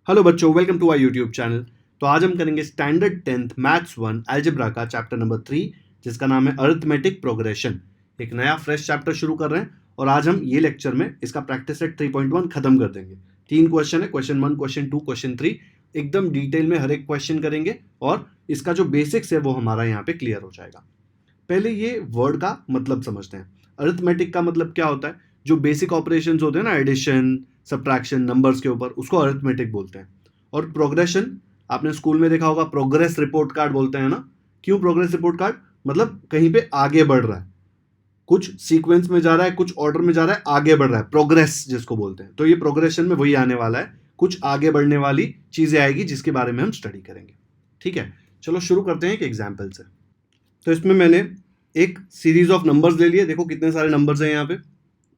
Hello बच्चों, welcome to our YouTube channel. तो आज हम करेंगे स्टैंडर्ड 10th मैथ्स 1 अलजेब्रा का चैप्टर नंबर 3, जिसका नाम है अरिथमेटिक प्रोग्रेशन। एक नया फ्रेश चैप्टर शुरू कर रहे हैं और आज हम ये लेक्चर में इसका प्रैक्टिस सेट 3.1 खत्म कर देंगे। 3 क्वेश्चन है, क्वेश्चन 1, क्वेश्चन 2, क्वेश्चन 3। एकदम डिटेल में हर एक क्वेश्चन करेंगे और इसका जो बेसिक्स है वो हमारा यहाँ पे क्लियर हो जाएगा। पहले ये वर्ड का मतलब समझते हैं। अरिथमेटिक का मतलब क्या होता है? जो बेसिक ऑपरेशंस होते हैं ना, एडिशन, सब्ट्रैक्शन, नंबर्स के ऊपर, उसको अरिथमेटिक बोलते हैं। और प्रोग्रेशन आपने स्कूल में देखा होगा, प्रोग्रेस रिपोर्ट कार्ड बोलते हैं ना। क्यों प्रोग्रेस रिपोर्ट कार्ड? मतलब कहीं पे आगे बढ़ रहा है, कुछ सीक्वेंस में जा रहा है, कुछ ऑर्डर में जा रहा है, आगे बढ़ रहा है, प्रोग्रेस जिसको बोलते हैं। तो ये प्रोग्रेशन में वही आने वाला है, कुछ आगे बढ़ने वाली चीजें आएगी जिसके बारे में हम स्टडी करेंगे। ठीक है, चलो शुरू करते हैं एक एग्जाम्पल से। तो इसमें मैंने एक सीरीज ऑफ नंबर्स ले लिए। देखो कितने सारे नंबर्स हैं यहाँ पे।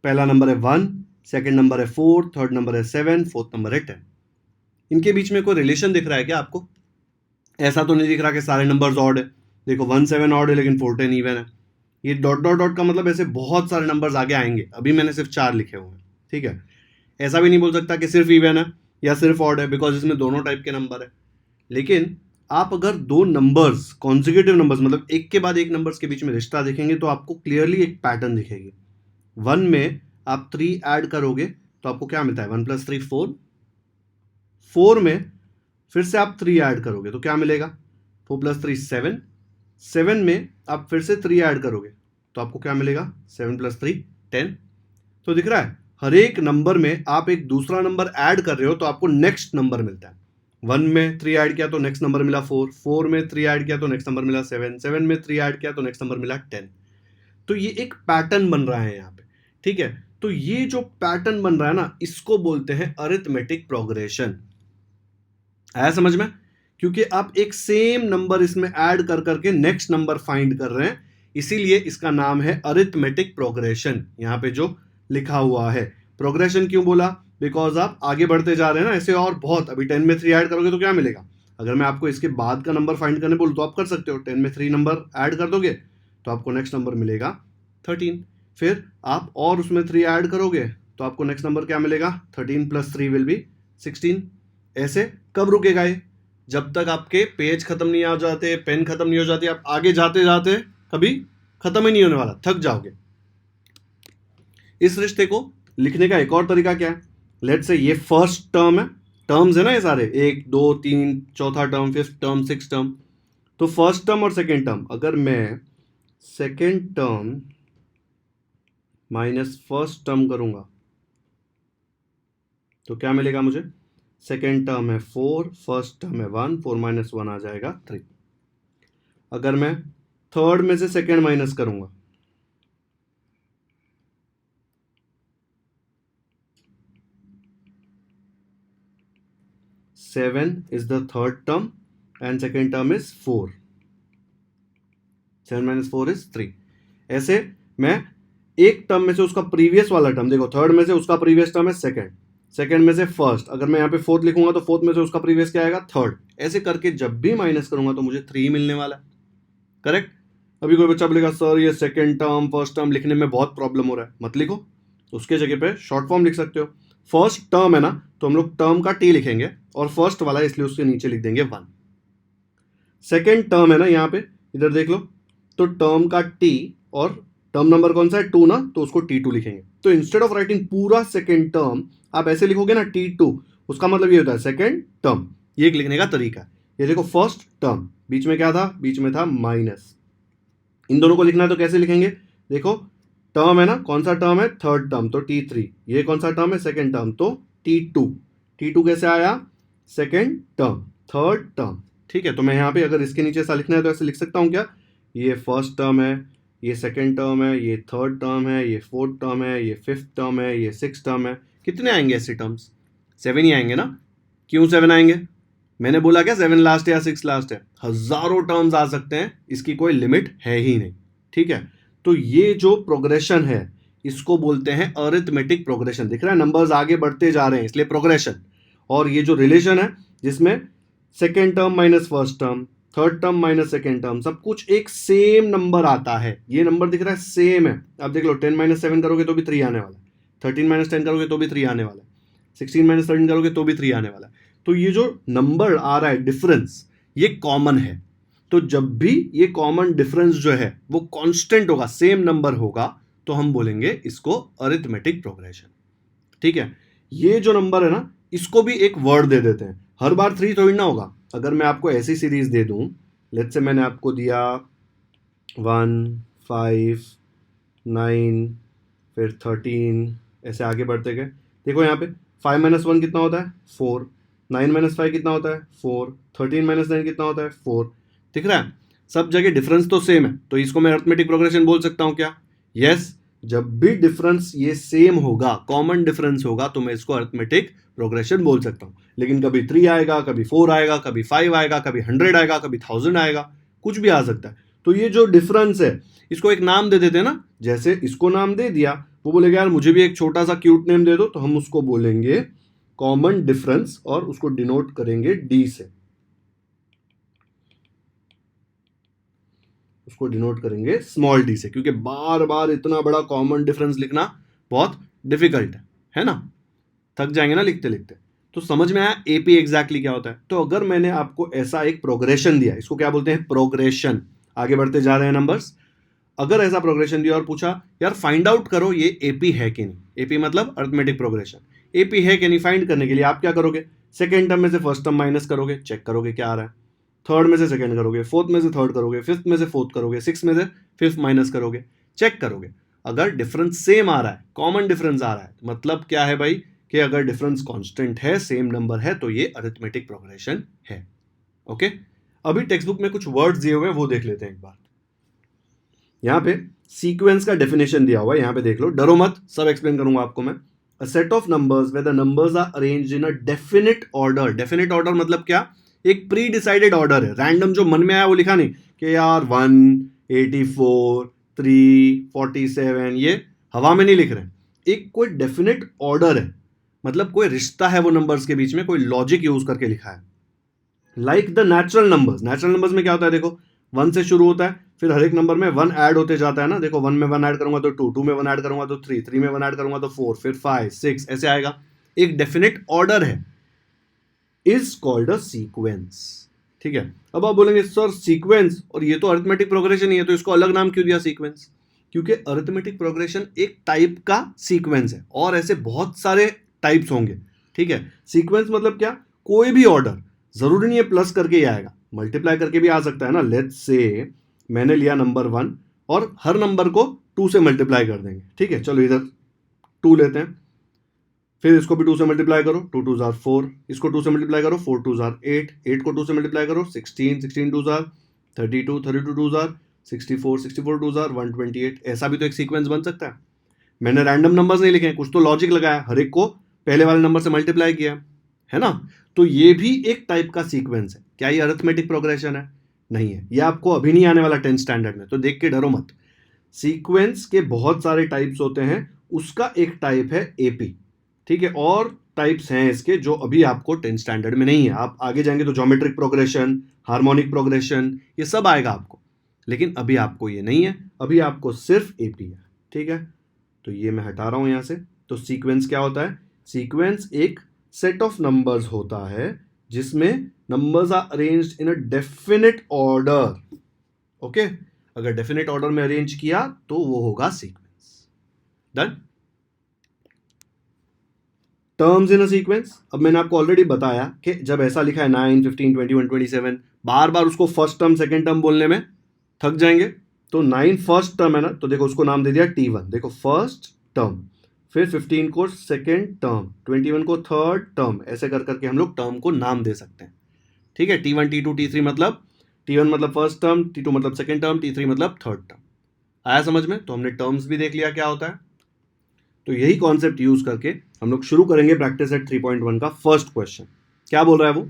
पहला नंबर है 1, सेकंड नंबर है 4, थर्ड नंबर है 7, फोर्थ नंबर है 10। इनके बीच में कोई रिलेशन दिख रहा है क्या आपको? ऐसा तो नहीं दिख रहा कि सारे नंबर्स ऑड है। देखो 1 7 ऑड है लेकिन 4 10 इवन है। ये डॉट डॉट डॉट का मतलब ऐसे बहुत सारे नंबर्स आगे आएंगे। अभी मैंने सिर्फ 4 लिखे हुए हैं। ठीक है, ऐसा भी नहीं बोल सकता कि सिर्फ इवन है या सिर्फ ऑड है, बिकॉज इसमें दोनों टाइप के नंबर है। लेकिन आप अगर दो नंबर्स, कॉन्जिक्यूटिव नंबर्स, मतलब एक के बाद एक नंबर्स के बीच में रिश्ता देखेंगे तो आपको क्लियरली एक पैटर्न दिखेगी। 1 में आप 3 ऐड करोगे तो आपको क्या मिलता है? 1 + 3 4। 4 में फिर से आप 3 ऐड करोगे तो क्या मिलेगा? 4 + 3 7। 7 में आप फिर से 3 ऐड करोगे तो आपको क्या मिलेगा? 7 + 3 10। तो दिख रहा है, हर एक नंबर में आप एक दूसरा नंबर ऐड कर रहे हो तो आपको नेक्स्ट नंबर मिलता है। 1 में 3 ऐड किया तो नेक्स्ट नंबर मिला 4, 4 में 3 ऐड किया तो नेक्स्ट नंबर मिला 7, 7 में 3 ऐड किया तो नेक्स्ट नंबर मिला 10। तो ये एक पैटर्न बन रहा है यहाँ पे। ठीक है, तो ये जो पैटर्न बन रहा है ना, इसको बोलते हैं अरिथमेटिक प्रोग्रेशन। आया समझ में? क्योंकि आप एक सेम नंबर इसमें ऐड कर करके नेक्स्ट नंबर फाइंड कर रहे हैं, इसीलिए इसका नाम है अरिथमेटिक प्रोग्रेशन। यहां पे जो लिखा हुआ है, प्रोग्रेशन क्यों बोला? बिकॉज आप आगे बढ़ते जा रहे हैं ना। ऐसे और बहुत, अभी 10 में 3 ऐड करोगे तो क्या मिलेगा? अगर मैं आपको इसके बाद का नंबर फाइंड करने बोलूं तो आप कर सकते हो। 10 में 3 नंबर ऐड कर दोगे तो आपको नेक्स्ट नंबर मिलेगा 13। फिर आप और उसमें 3 ऐड करोगे तो आपको नेक्स्ट नंबर क्या मिलेगा? 13 + 3 विल बी 16। ऐसे कब रुकेगा ये? जब तक आपके पेज खत्म नहीं हो जाते, पेन खत्म नहीं हो जाती, आप आगे जाते जाते कभी खत्म ही नहीं होने वाला, थक जाओगे। इस रिश्ते को लिखने का एक और तरीका क्या है? लेट्स से ये फर्स्ट टर्म है, टर्म्स है ना ये सारे, 1 2 3, चौथा term, fifth term, six term. तो फर्स्ट टर्म और सेकेंड टर्म, अगर मैं second term minus first term करूंगा तो क्या मिलेगा मुझे? सेकेंड टर्म है 4, फर्स्ट टर्म है 1, 4 - 1 आ जाएगा 3। अगर मैं थर्ड में से सेकेंड माइनस करूंगा, seven is the third term and second term is 4। 7 - 4 is 3। ऐसे मैं एक टर्म में से उसका प्रीवियस वाला टर्म, देखो थर्ड में से उसका प्रीवियस टर्म है सेकेंड, सेकेंड में से फर्स्ट, अगर मैं यहाँ पे फोर्थ लिखूंगा तो फोर्थ में से उसका प्रीवियस क्या आएगा? थर्ड। ऐसे करके जब भी माइनस करूंगा तो मुझे 3 मिलने वाला है। करेक्ट? अभी कोई बच्चा बोलेगा सर ये सेकेंड टर्म फर्स्ट टर्म लिखने में बहुत प्रॉब्लम हो रहा है, मत लिखो, उसके जगह पे शॉर्ट फॉर्म लिख सकते हो। फर्स्ट टर्म है ना, तो हम लोग टर्म का टी लिखेंगे और फर्स्ट वाला इसलिए उसके नीचे लिख देंगे 1। सेकेंड टर्म है ना यहाँ पे, इधर देख लो, तो टर्म का टी और टर्म नंबर कौन सा है? 2 ना, तो उसको T2 लिखेंगे। तो इंस्टेड ऑफ राइटिंग पूरा सेकेंड टर्म आप ऐसे लिखोगे ना T2, उसका मतलब ये होता है सेकेंड टर्म। ये एक लिखने का तरीका है। ये देखो फर्स्ट टर्म, बीच में क्या था? बीच में था माइनस। इन दोनों को लिखना है तो कैसे लिखेंगे? देखो टर्म है ना, कौन सा टर्म है? थर्ड टर्म, तो T3। ये कौन सा टर्म है? सेकेंड टर्म, तो T2। T2 कैसे आया? Second term, third term. ठीक है, तो मैं यहाँ पे अगर इसके नीचे ऐसा लिखना है तो ऐसे लिख सकता हूँ क्या? ये फर्स्ट टर्म है, ये सेकेंड टर्म है, ये थर्ड टर्म है, ये फोर्थ टर्म है, ये फिफ्थ टर्म है, ये सिक्स टर्म है। कितने आएंगे ऐसे टर्म्स? 7 ही आएंगे ना। क्यों 7 आएंगे? मैंने बोला क्या 7 लास्ट है या 6 लास्ट है? हजारों टर्म्स आ सकते हैं, इसकी कोई लिमिट है ही नहीं। ठीक है, तो ये जो प्रोग्रेशन है इसको बोलते हैं अरिथमेटिक प्रोग्रेशन। दिख रहा है नंबर्स आगे बढ़ते जा रहे हैं, इसलिए प्रोग्रेशन। और ये जो रिलेशन है जिसमें second term minus first term, third term minus second term, सब कुछ एक सेम नंबर आता है। ये नंबर दिख रहा है सेम है। अब देख लो 10 - 7 करोगे तो भी 3 आने वाला है, 13 - 10 करोगे तो भी 3 आने वाला है, 16 - 13 करोगे तो भी 3 आने वाला है। तो ये जो नंबर आ रहा है डिफरेंस, ये कॉमन है। तो जब भी ये कॉमन डिफरेंस जो है वो कांस्टेंट होगा, सेम नंबर होगा, तो हम बोलेंगे इसको अरिथमेटिक प्रोग्रेशन। ठीक है, ये जो नंबर है ना, इसको भी एक वर्ड दे देते हैं। हर बार 3 थोड़ी ना होगा। अगर मैं आपको ऐसी सीरीज दे दूं, लेट्स से मैंने आपको दिया 1, 5, 9, फिर 13, ऐसे आगे बढ़ते गए। देखो यहाँ पे 5 - 1 कितना होता है 4, 9 - 5 कितना होता है 4, 13 - 9 कितना होता है 4। दिख रहा है, सब जगह डिफरेंस तो सेम है, तो इसको मैं अरिथमेटिक प्रोग्रेशन बोल सकता हूँ क्या? यस, जब भी डिफरेंस ये सेम होगा, कॉमन डिफरेंस होगा, तो मैं इसको अरिथमेटिक प्रोग्रेशन बोल सकता हूँ। लेकिन कभी 3 आएगा, कभी 4 आएगा, कभी 5 आएगा, कभी 100 आएगा, कभी 1000 आएगा, कुछ भी आ सकता है। तो ये जो डिफरेंस है, इसको एक नाम दे देते हैं ना। जैसे इसको नाम दे दिया, वो बोलेगा यार मुझे भी एक छोटा सा क्यूट नेम दे दो, तो हम उसको बोलेंगे कॉमन डिफरेंस और उसको डिनोट करेंगे डी से। उसको डिनोट करेंगे स्मॉल डी से, क्योंकि बार बार इतना बड़ा कॉमन डिफरेंस लिखना बहुत डिफिकल्ट है ना, थक जाएंगे ना लिखते लिखते। तो समझ में आया एपी एग्जैक्टली क्या होता है? तो अगर मैंने आपको ऐसा एक प्रोग्रेशन दिया, इसको क्या बोलते हैं? प्रोग्रेशन। आगे बढ़ते जा रहे हैं नंबर्स। अगर ऐसा प्रोग्रेशन दिया और पूछा यार फाइंड आउट करो ये एपी है कि नहीं, एपी मतलब अरिथमेटिक प्रोग्रेशन, एपी है कि नहीं फाइंड करने के लिए आप क्या करोगे? सेकेंड टर्म में से फर्स्ट टर्म माइनस करोगे, चेक करोगे क्या आ रहा है। थर्ड में से सेकेंड करोगे, फोर्थ में से थर्ड करोगे, फिफ्थ में से फोर्थ करोगे, सिक्स में से फिफ्थ माइनस करोगे, चेक करोगे। अगर डिफरेंस सेम आ रहा है, कॉमन डिफरेंस आ रहा है, मतलब क्या है भाई कि अगर डिफरेंस कांस्टेंट है, सेम नंबर है, तो ये अरिथमेटिक प्रोग्रेशन है। ओके, अभी टेक्स्ट बुक में कुछ वर्ड्स दिए हुए हैं, वो देख लेते हैं एक बार। यहां पे सीक्वेंस का डेफिनेशन दिया हुआ है, यहां पे देख लो, डरो मत, सब एक्सप्लेन करूंगा आपको मैं। A set of numbers where the numbers are arranged in a definite order. Definite order मतलब क्या? एक प्री डिसाइडेड ऑर्डर है, रैंडम जो मन में आया वो लिखा नहीं कि यार 1, 84, 3, 47, ये हवा में नहीं लिख रहे। एक कोई डेफिनेट ऑर्डर है, मतलब कोई रिश्ता है वो नंबर्स के बीच में, कोई लॉजिक यूज करके लिखा है। Like the natural numbers. Natural numbers में क्या होता है? देखो 1 से शुरू होता है, फिर हर एक नंबर में 1 ऐड होते जाता है ना। देखो 1 में 1 ऐड करूंगा तो 2, 2 में 1 ऐड करूंगा तो 3, 3 में 1 ऐड करूंगा तो 4, फिर 5, 6, ऐसे आएगा। एक डेफिनेट ऑर्डर है, इज कॉल्ड अ सीक्वेंस। ठीक है, अब आप बोलेंगे सर सीक्वेंस, और ये तो अरिथमेटिक प्रोग्रेशन ही है, तो इसको अलग नाम क्यों दिया सीक्वेंस? क्योंकि अरिथमेटिक प्रोग्रेशन एक टाइप का सीक्वेंस है, और ऐसे बहुत सारे टाइप्स होंगे। ठीक है, सीक्वेंस मतलब क्या? कोई भी ऑर्डर, जरूरी नहीं है प्लस करके ही आएगा, मल्टीप्लाई करके भी आ सकता है ना। लेट्स से मैंने लिया नंबर 1 और हर नंबर को 2 से मल्टीप्लाई कर देंगे। ठीक है, चलो इधर 2 लेते हैं, फिर इसको भी 2 से मल्टीप्लाई करो, 2 2 जार 4, इसको 2 से मल्टीप्लाई करो, 4 2 जार 8, 8 को 2 से मल्टीप्लाई करो, 16, 16 2 जार 32, 32 2 जार 64, 64 2 जार 128। ऐसा भी तो एक सीक्वेंस बन सकता है। मैंने रैंडम नंबर्स नहीं लिखे हैं, कुछ तो लॉजिक लगाया, हर एक को पहले वाले नंबर से मल्टीप्लाई किया, है ना। तो ये भी एक टाइप का सीक्वेंस है। क्या ये अरिथमेटिक प्रोग्रेशन है? नहीं है। ये आपको अभी नहीं आने वाला 10th स्टैंडर्ड में, तो देख के डरो मत। सीक्वेंस के बहुत सारे टाइप्स होते हैं, उसका एक टाइप है एपी। ठीक है, और टाइप्स हैं इसके जो अभी आपको 10th स्टैंडर्ड में नहीं है। आप आगे जाएंगे तो ज्योमेट्रिक प्रोग्रेशन, हार्मोनिक प्रोग्रेशन, ये सब आएगा आपको, लेकिन अभी आपको ये नहीं है, अभी आपको सिर्फ एपी है। ठीक है, तो ये मैं हटा रहा हूं यहां से। तो सीक्वेंस क्या होता है? सीक्वेंस एक सेट ऑफ नंबर्स होता है जिसमें numbers are arranged in a definite order. Okay, अगर डेफिनेट ऑर्डर में अरेंज किया तो वो होगा sequence. Done. Terms in a sequence, अब मैंने आपको ऑलरेडी बताया कि जब ऐसा लिखा है 9, 15, 21, 27, बार बार उसको फर्स्ट टर्म सेकेंड टर्म बोलने में थक जाएंगे। तो 9 फर्स्ट टर्म है ना, तो देखो उसको नाम दे दिया T1, देखो फर्स्ट टर्म। फिर 15 को सेकेंड टर्म, 21 को थर्ड टर्म, ऐसे कर करके हम लोग टर्म को नाम दे सकते हैं। ठीक है, T1, T2, T3 मतलब T1 मतलब फर्स्ट टर्म, T2 मतलब सेकेंड टर्म, T3 मतलब थर्ड टर्म। आया समझ में? तो हमने टर्म्स भी देख लिया क्या होता है। तो यही कॉन्सेप्ट यूज करके हम लोग शुरू करेंगे प्रैक्टिस सेट 3.1 का फर्स्ट क्वेश्चन। क्या बोल रहा है वो?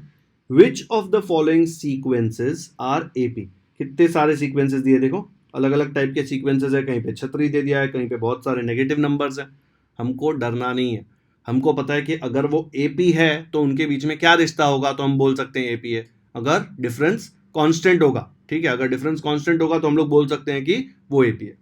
Which of the following sequences are AP. कितने सारे सीक्वेंसेस दिए, देखो अलग अलग टाइप के सीक्वेंसेस है, कहीं पे छतरी दे दिया है, कहीं पे बहुत सारे नेगेटिव नंबर्स हैं। हमको डरना नहीं है, हमको पता है कि अगर वो एपी है तो उनके बीच में क्या रिश्ता होगा, तो हम बोल सकते हैं एपी है। अगर डिफरेंस कांस्टेंट होगा, ठीक है, अगर डिफरेंस कांस्टेंट होगा तो हम लोग बोल सकते हैं कि वो एपी है।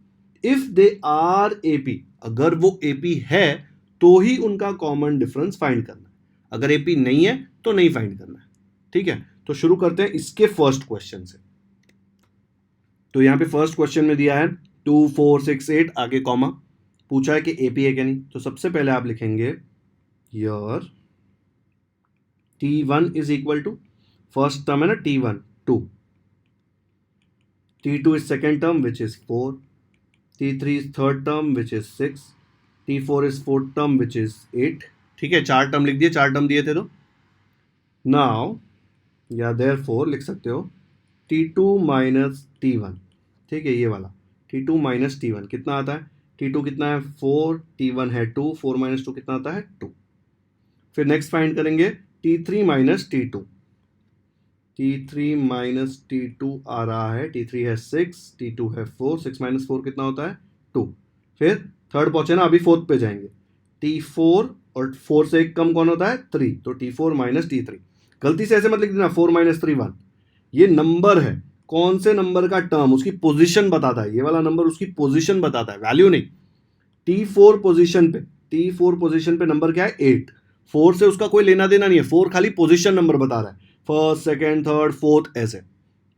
इफ दे आर एपी, अगर वो एपी है तो ही उनका कॉमन डिफरेंस फाइंड करना है। अगर एपी नहीं है तो नहीं फाइंड करना है। ठीक है, तो शुरू करते हैं इसके फर्स्ट क्वेश्चन से। तो यहाँ पे फर्स्ट क्वेश्चन में दिया है 2 4 6 8 आगे कॉमा, पूछा है कि एपी है क्या नहीं। तो सबसे पहले आप लिखेंगे your T1 is equal to, first term है ना T1 2, T2 is second term which is 4, T3 is third term which is 6, T4 is fourth term which is 8। ठीक है, चार टर्म लिख दिए, चार टर्म दिए थे तो नाउ या देयरफॉर लिख सकते हो T2 माइनस T1। ठीक है, ये वाला T2 माइनस T1 कितना आता है, T2 कितना है 4, T1 है 2, 4 माइनस 2 कितना आता है 2। फिर नेक्स्ट फाइंड करेंगे T3 minus T2, T3 minus T2 आ रहा है, T3 है 6, T2 है 4, 6 माइनस 4 कितना होता है 2। फिर थर्ड पहुंचे ना, अभी फोर्थ पे जाएंगे, T4 और 4 से एक कम कौन होता है 3, तो T4 माइनस T3। गलती से ऐसे मत लिख देना 4 माइनस 3 1, ये नंबर है, कौन से नंबर का टर्म, उसकी पोजीशन बताता है, ये वाला नंबर उसकी पोजीशन बताता है, वैल्यू नहीं। T4 पोजीशन पे नंबर क्या है 8, 4 से उसका कोई लेना देना नहीं है, 4 खाली पोजीशन नंबर बता रहा है, फर्स्ट सेकेंड थर्ड फोर्थ ऐसे।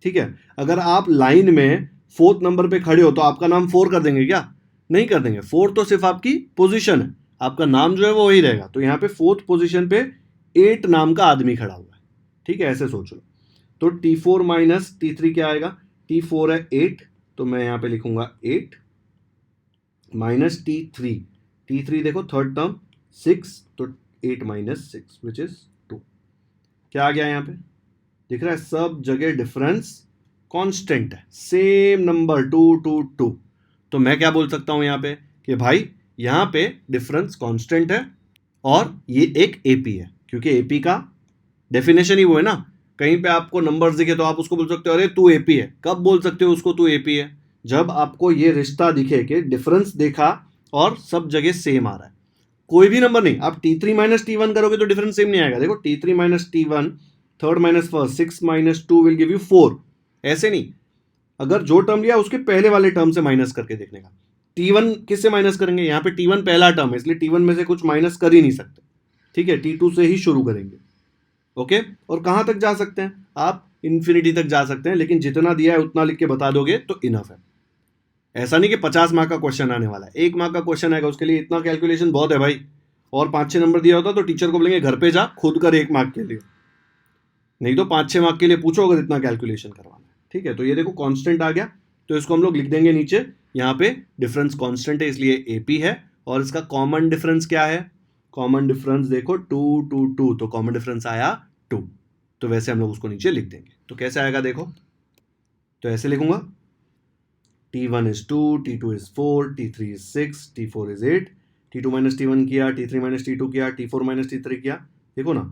ठीक है, अगर आप लाइन में फोर्थ नंबर पे खड़े हो तो आपका नाम 4 कर देंगे क्या, नहीं कर देंगे, 4 तो सिर्फ आपकी पोजीशन है, आपका नाम जो है वो वही रहेगा। तो यहाँ पे फोर्थ पोजीशन पे 8 नाम का आदमी खड़ा हुआ है। ठीक है, ऐसे सोच लो। तो T4 माइनस T3 क्या आएगा, T4 है 8, तो मैं यहाँ पे लिखूंगा 8 माइनस T3 देखो थर्ड टर्म 6, तो 8 माइनस 6 विच इज 2। क्या आ गया यहाँ पे, दिख रहा है सब जगह डिफरेंस कांस्टेंट है, सेम नंबर 2 2 2। तो मैं क्या बोल सकता हूं यहाँ पे कि भाई यहाँ पे डिफरेंस कांस्टेंट है और ये एक एपी है, क्योंकि एपी का डेफिनेशन ही वो है ना, कहीं पे आपको नंबर्स दिखे तो आप उसको बोल सकते हो अरे तू एपी है। कब बोल सकते हो उसको तू एपी है, जब आपको ये रिश्ता दिखे कि डिफरेंस देखा और सब जगह सेम आ रहा है। कोई भी नंबर नहीं, आप T3 माइनस T1 करोगे तो डिफरेंस सेम नहीं आएगा। देखो T3 minus T1 third minus first, 6 minus 2 will give you 4, ऐसे नहीं, अगर जो टर्म लिया उसके पहले वाले टर्म से माइनस करके देखने का। T1 किससे माइनस करेंगे, यहाँ पे T1 पहला टर्म है इसलिए T1 में से कुछ माइनस कर ही नहीं सकते। ठीक है, T2 से ही शुरू करेंगे। ओके, और कहाँ तक जा सकते हैं आप, इन्फिनिटी तक जा सकते हैं, लेकिन जितना दिया है उतना लिख के बता दोगे तो इनफ है। ऐसा नहीं कि 50 मार्क का क्वेश्चन आने वाला है, 1 मार्क का क्वेश्चन आएगा, उसके लिए इतना कैलकुलेशन बहुत है भाई। और 5-6 नंबर दिया होता तो टीचर को बोलेंगे घर पे जा खुद कर 1 मार्क के लिए, नहीं तो 5-6 मार्क के लिए पूछो अगर इतना कैलकुलेशन करवाना है। ठीक है, तो ये देखो कांस्टेंट आ गया, तो इसको हम लोग लिख देंगे नीचे, यहाँ पे डिफरेंस कांस्टेंट है इसलिए एपी है। और इसका कॉमन डिफरेंस क्या है, कॉमन डिफरेंस देखो 2 2 2, तो कॉमन डिफरेंस आया 2, तो वैसे हम लोग उसको नीचे लिख देंगे। तो कैसे आएगा देखो, तो ऐसे लिखूंगा T1 is 2, T2 is 4, T3 is 6, T4 is 8, T2 minus T1 किया, T3 माइनस T2 किया, T4 माइनस T3 किया। देखो ना,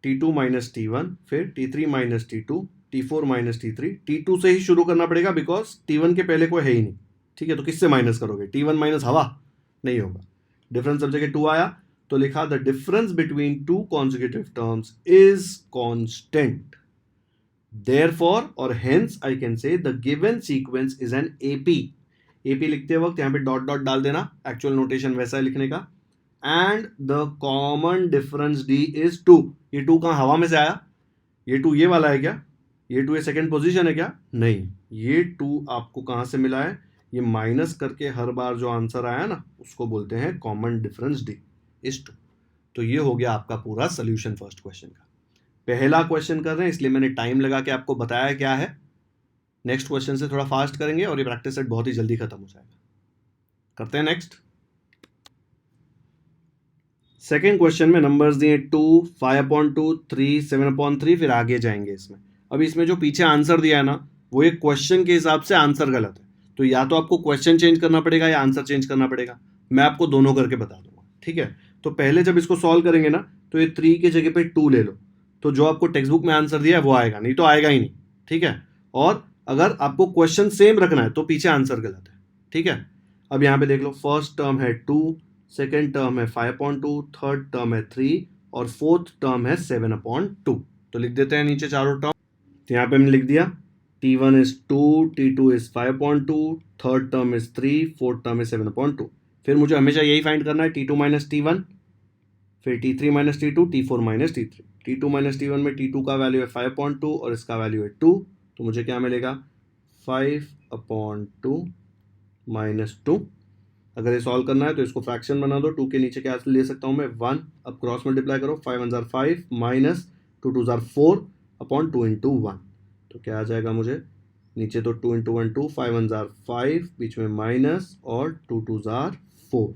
T2 माइनस T1, फिर T3 minus T2, T4 minus T3। T2 से ही शुरू करना पड़ेगा बिकॉज T1 के पहले कोई है ही नहीं। ठीक है, तो किससे माइनस करोगे, T1 माइनस हवा नहीं होगा। डिफरेंस सब जगह 2 आया, तो लिखा the difference between two consecutive terms is constant, therefore और hence I can say the given sequence is an AP। AP लिखते वक्त यहाँ पे डॉट डॉट डाल देना, एक्चुअल नोटेशन वैसा है लिखने का। And the common difference D is 2। ये 2 कहाँ हवा में से आया, ये 2 ये वाला है क्या, ये 2 ये सेकेंड पोजीशन है क्या, नहीं, ये 2 आपको कहाँ से मिला है, ये माइनस करके हर बार जो आंसर आया ना उसको बोलते हैं कॉमन डिफरेंस D इज 2। तो ये हो गया आपका पूरा सोल्यूशन फर्स्ट क्वेश्चन का। पहला क्वेश्चन कर रहे हैं इसलिए मैंने टाइम लगा के आपको बताया क्या है। नेक्स्ट क्वेश्चन से थोड़ा फास्ट करेंगे और ये प्रैक्टिस सेट बहुत ही जल्दी खत्म हो जाएगा। करते हैं नेक्स्ट। सेकेंड क्वेश्चन में नंबर्स दिए 2, 5/2, 3, 7/3, फिर आगे जाएंगे इसमें। अभी इसमें जो पीछे आंसर दिया है ना वो एक क्वेश्चन के हिसाब से आंसर गलत है, तो या तो आपको क्वेश्चन चेंज करना पड़ेगा या आंसर चेंज करना पड़ेगा। मैं आपको दोनों करके बता दूंगा। ठीक है, तो पहले जब इसको सॉल्व करेंगे ना तो ये 3 की जगह पे 2 ले लो, तो जो आपको टेक्स्ट बुक में आंसर दिया है वो आएगा, नहीं तो आएगा ही नहीं। ठीक है, और अगर आपको क्वेश्चन सेम रखना है तो पीछे आंसर गलत है। ठीक है, अब यहाँ पे देख लो, फर्स्ट टर्म है 2, सेकेंड टर्म है 5/2, थर्ड टर्म है 3 और फोर्थ टर्म है 7/2। तो लिख देते हैं नीचे चारों टर्म। तो यहाँ पे हमने लिख दिया T1 is 2, T2 is 5/2, third term is 3, fourth term is 7/2। फिर मुझे हमेशा यही फाइंड करना है T2 माइनस T1, फिर T3 minus T2, T4 minus T3, T2 minus T1 में T2 का वैल्यू है 5/2 और इसका वैल्यू है 2, तो मुझे क्या मिलेगा 5/2 माइनस 2। अगर ये सॉल्व करना है तो इसको फ्रैक्शन बना दो, 2 के नीचे क्या ले सकता हूँ मैं 1। अब क्रॉस मल्टीप्लाई करो, 5 1 5 माइनस 2 2 4 अपॉन 2 इंटू 1, तो क्या आ जाएगा मुझे नीचे तो 2 इंटू 1 2, 5 1 5, बीच में माइनस और 2 2 4।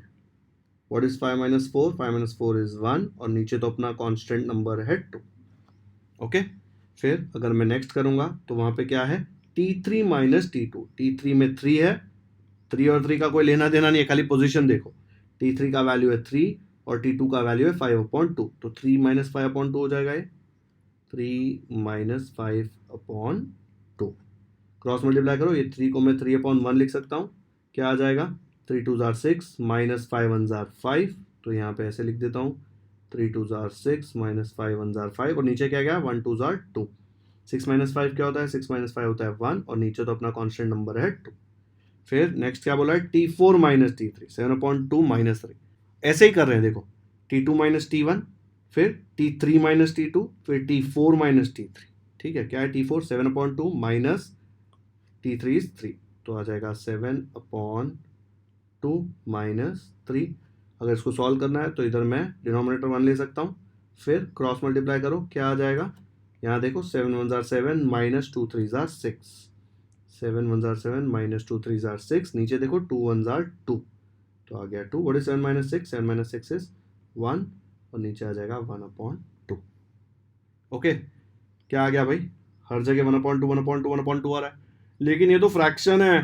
What is 5 minus 4? 5 minus 4 is 1 और नीचे तो अपना कांस्टेंट नंबर है 2। ओके, फिर अगर मैं नेक्स्ट करूंगा तो वहां पे क्या है T3 माइनस T2, T3 में 3 है, 3 और 3 का कोई लेना देना नहीं है, खाली पोजीशन देखो। T3 का वैल्यू है 3 और T2 का वैल्यू है 5/2, तो 3 माइनस 5/2 हो जाएगा ये 3 माइनस 5/2। क्रॉस मल्टीप्लाई करो, ये 3 को मैं 3/1 लिख सकता हूँ, क्या आ जाएगा 3 2 6 माइनस 5 1 5, तो यहाँ पे ऐसे लिख देता हूँ 3 2 6 माइनस 5 1 5 और नीचे क्या गया 1 2 2। 6 माइनस 5 क्या होता है? 6 माइनस 5 होता है 1 और नीचे तो अपना कांस्टेंट नंबर है 2। फिर नेक्स्ट क्या बोला है T4 माइनस T3, 7/2 माइनस 3। ऐसे ही कर रहे हैं देखो, T2 माइनस T1, फिर T3 माइनस T2, फिर T4 माइनस T3। ठीक है, क्या है T4? 7/2 माइनस T3 इज 3, तो आ जाएगा 7/2 माइनस 3। अगर इसको सॉल्व करना है तो इधर मैं डिनोमिनेटर 1 ले सकता हूँ, फिर क्रॉस मल्टीप्लाई करो, क्या आ जाएगा यहाँ देखो 7 1 7 माइनस 2 3 6, 7 1 7 माइनस 2 3 6, नीचे देखो 2 1 2, तो आ गया 2। What is 7 minus 6? 7 minus 6 is 1 और नीचे आ जाएगा 1/2। ओके, क्या आ गया भाई? हर जगह 1/2 1/2 1/2 आ रहा है, लेकिन ये तो फ्रैक्शन है,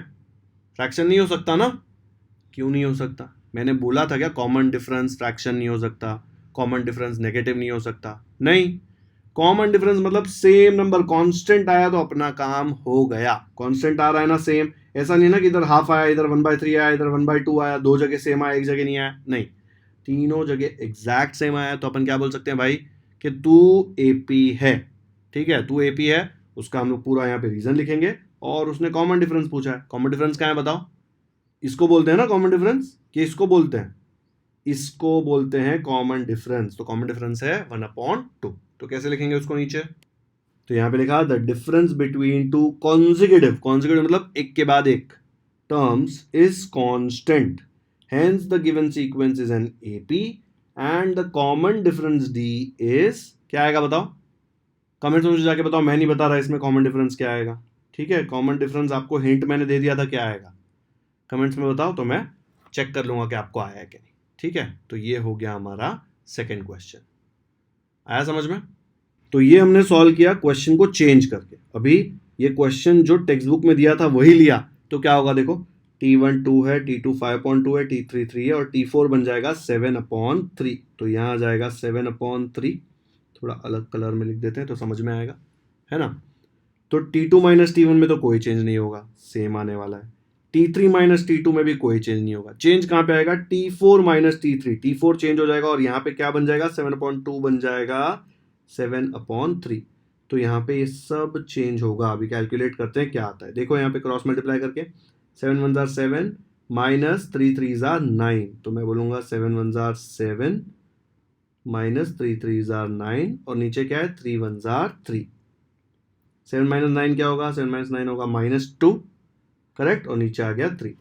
फ्रैक्शन नहीं हो सकता ना। क्यों नहीं हो सकता? मैंने बोला था क्या कॉमन डिफरेंस फ्रैक्शन नहीं हो सकता, कॉमन डिफरेंस नेगेटिव नहीं हो सकता? नहीं, कॉमन डिफरेंस मतलब सेम नंबर, कांस्टेंट आया तो अपना काम हो गया। कांस्टेंट आ रहा है ना सेम, ऐसा नहीं ना कि इधर हाफ आया, इधर 1/3 आया, इधर 1/2 आया, दो जगह सेम आया एक जगह नहीं आया, नहीं, तीनों जगह एग्जैक्ट सेम आया, तो अपन क्या बोल सकते हैं भाई कि तू एपी है। ठीक है, तू एपी है, उसका हम लोग पूरा यहाँ पे रीजन लिखेंगे और उसने कॉमन डिफरेंस पूछा है। कॉमन डिफरेंस क्या है बताओ? इसको बोलते हैं ना कॉमन डिफरेंस, कि इसको बोलते हैं, इसको बोलते हैं कॉमन डिफरेंस। तो कॉमन डिफरेंस है 1/2। तो कैसे लिखेंगे उसको नीचे? तो यहाँ पे लिखा the difference between two consecutive, consecutive मतलब एक के बाद एक, terms is constant, hence the given sequence is an AP and the common difference D is, क्या आएगा बताओ? कमेंट्स में मुझे जाके बताओ, मैं नहीं बता रहा इसमें कॉमन डिफरेंस क्या आएगा। ठीक है, कॉमन डिफरेंस आपको हिंट मैंने दे दिया था, क्या आएगा कमेंट्स में बताओ, तो मैं चेक कर लूंगा कि आपको आया कि नहीं। ठीक है, तो ये हो गया हमारा सेकंड क्वेश्चन। आया समझ में? तो ये हमने सॉल्व किया क्वेश्चन को चेंज करके। अभी ये क्वेश्चन जो टेक्स्ट बुक में दिया था वही लिया, तो क्या होगा देखो, T1 2 है, T2 5/2 है, T3 3 है और T4 बन जाएगा 7/3। तो यहाँ आ जाएगा 7/3, थोड़ा अलग कलर में लिख देते हैं तो समझ में आएगा, है ना। तो T2 माइनस T1 में तो कोई चेंज नहीं होगा, सेम आने वाला है। T3 माइनस T2 में भी कोई चेंज नहीं होगा, चेंज कहाँ पे आएगा? T4 minus T3, T4 change हो जाएगा और यहाँ पे क्या बन जाएगा? 7/2 बन जाएगा 7/3। तो यहाँ पे ये सब चेंज होगा। अभी कैलकुलेट करते हैं क्या आता है, देखो यहाँ पे क्रॉस मल्टीप्लाई करके 7 1 7 माइनस 3 3 9, तो मैं बोलूँगा 7 1 7 माइनस 3 3 9 और नीचे क्या है 3 1 3। 7 माइनस 9 क्या होगा? 7 माइनस 9 होगा -2, करेक्ट, और नीचे आ गया 3।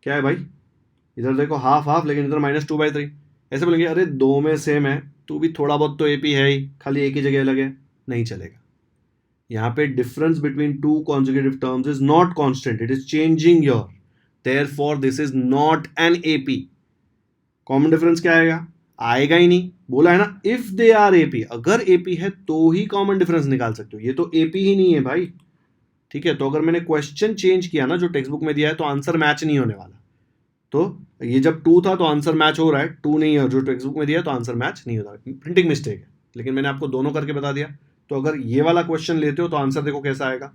क्या है भाई? इधर देखो हाफ हाफ, लेकिन इधर -2/3। ऐसे बोलेंगे अरे दो में सेम है, तू भी थोड़ा बहुत तो एपी है ही, खाली एक ही जगह अलग है, नहीं चलेगा। यहाँ पे difference between two conjugative terms is not constant, it is changing your, therefore this is not an AP. Common difference क्या आएगा? आएगा ही नहीं, बोला है ना, इफ दे आर एपी, अगर एपी है तो ही कॉमन डिफरेंस निकाल सकते हो, ये तो एपी ही नहीं है भाई। ठीक है, तो अगर मैंने क्वेश्चन चेंज किया ना जो टेक्स्ट बुक में दिया है, तो आंसर मैच नहीं होने वाला। तो ये जब 2 था तो आंसर मैच हो रहा है, 2 नहीं है जो टेक्स्ट बुक में दिया है तो आंसर मैच नहीं होता, प्रिंटिंग मिस्टेक है, लेकिन मैंने आपको दोनों करके बता दिया। तो अगर ये वाला क्वेश्चन लेते हो तो आंसर देखो कैसा आएगा।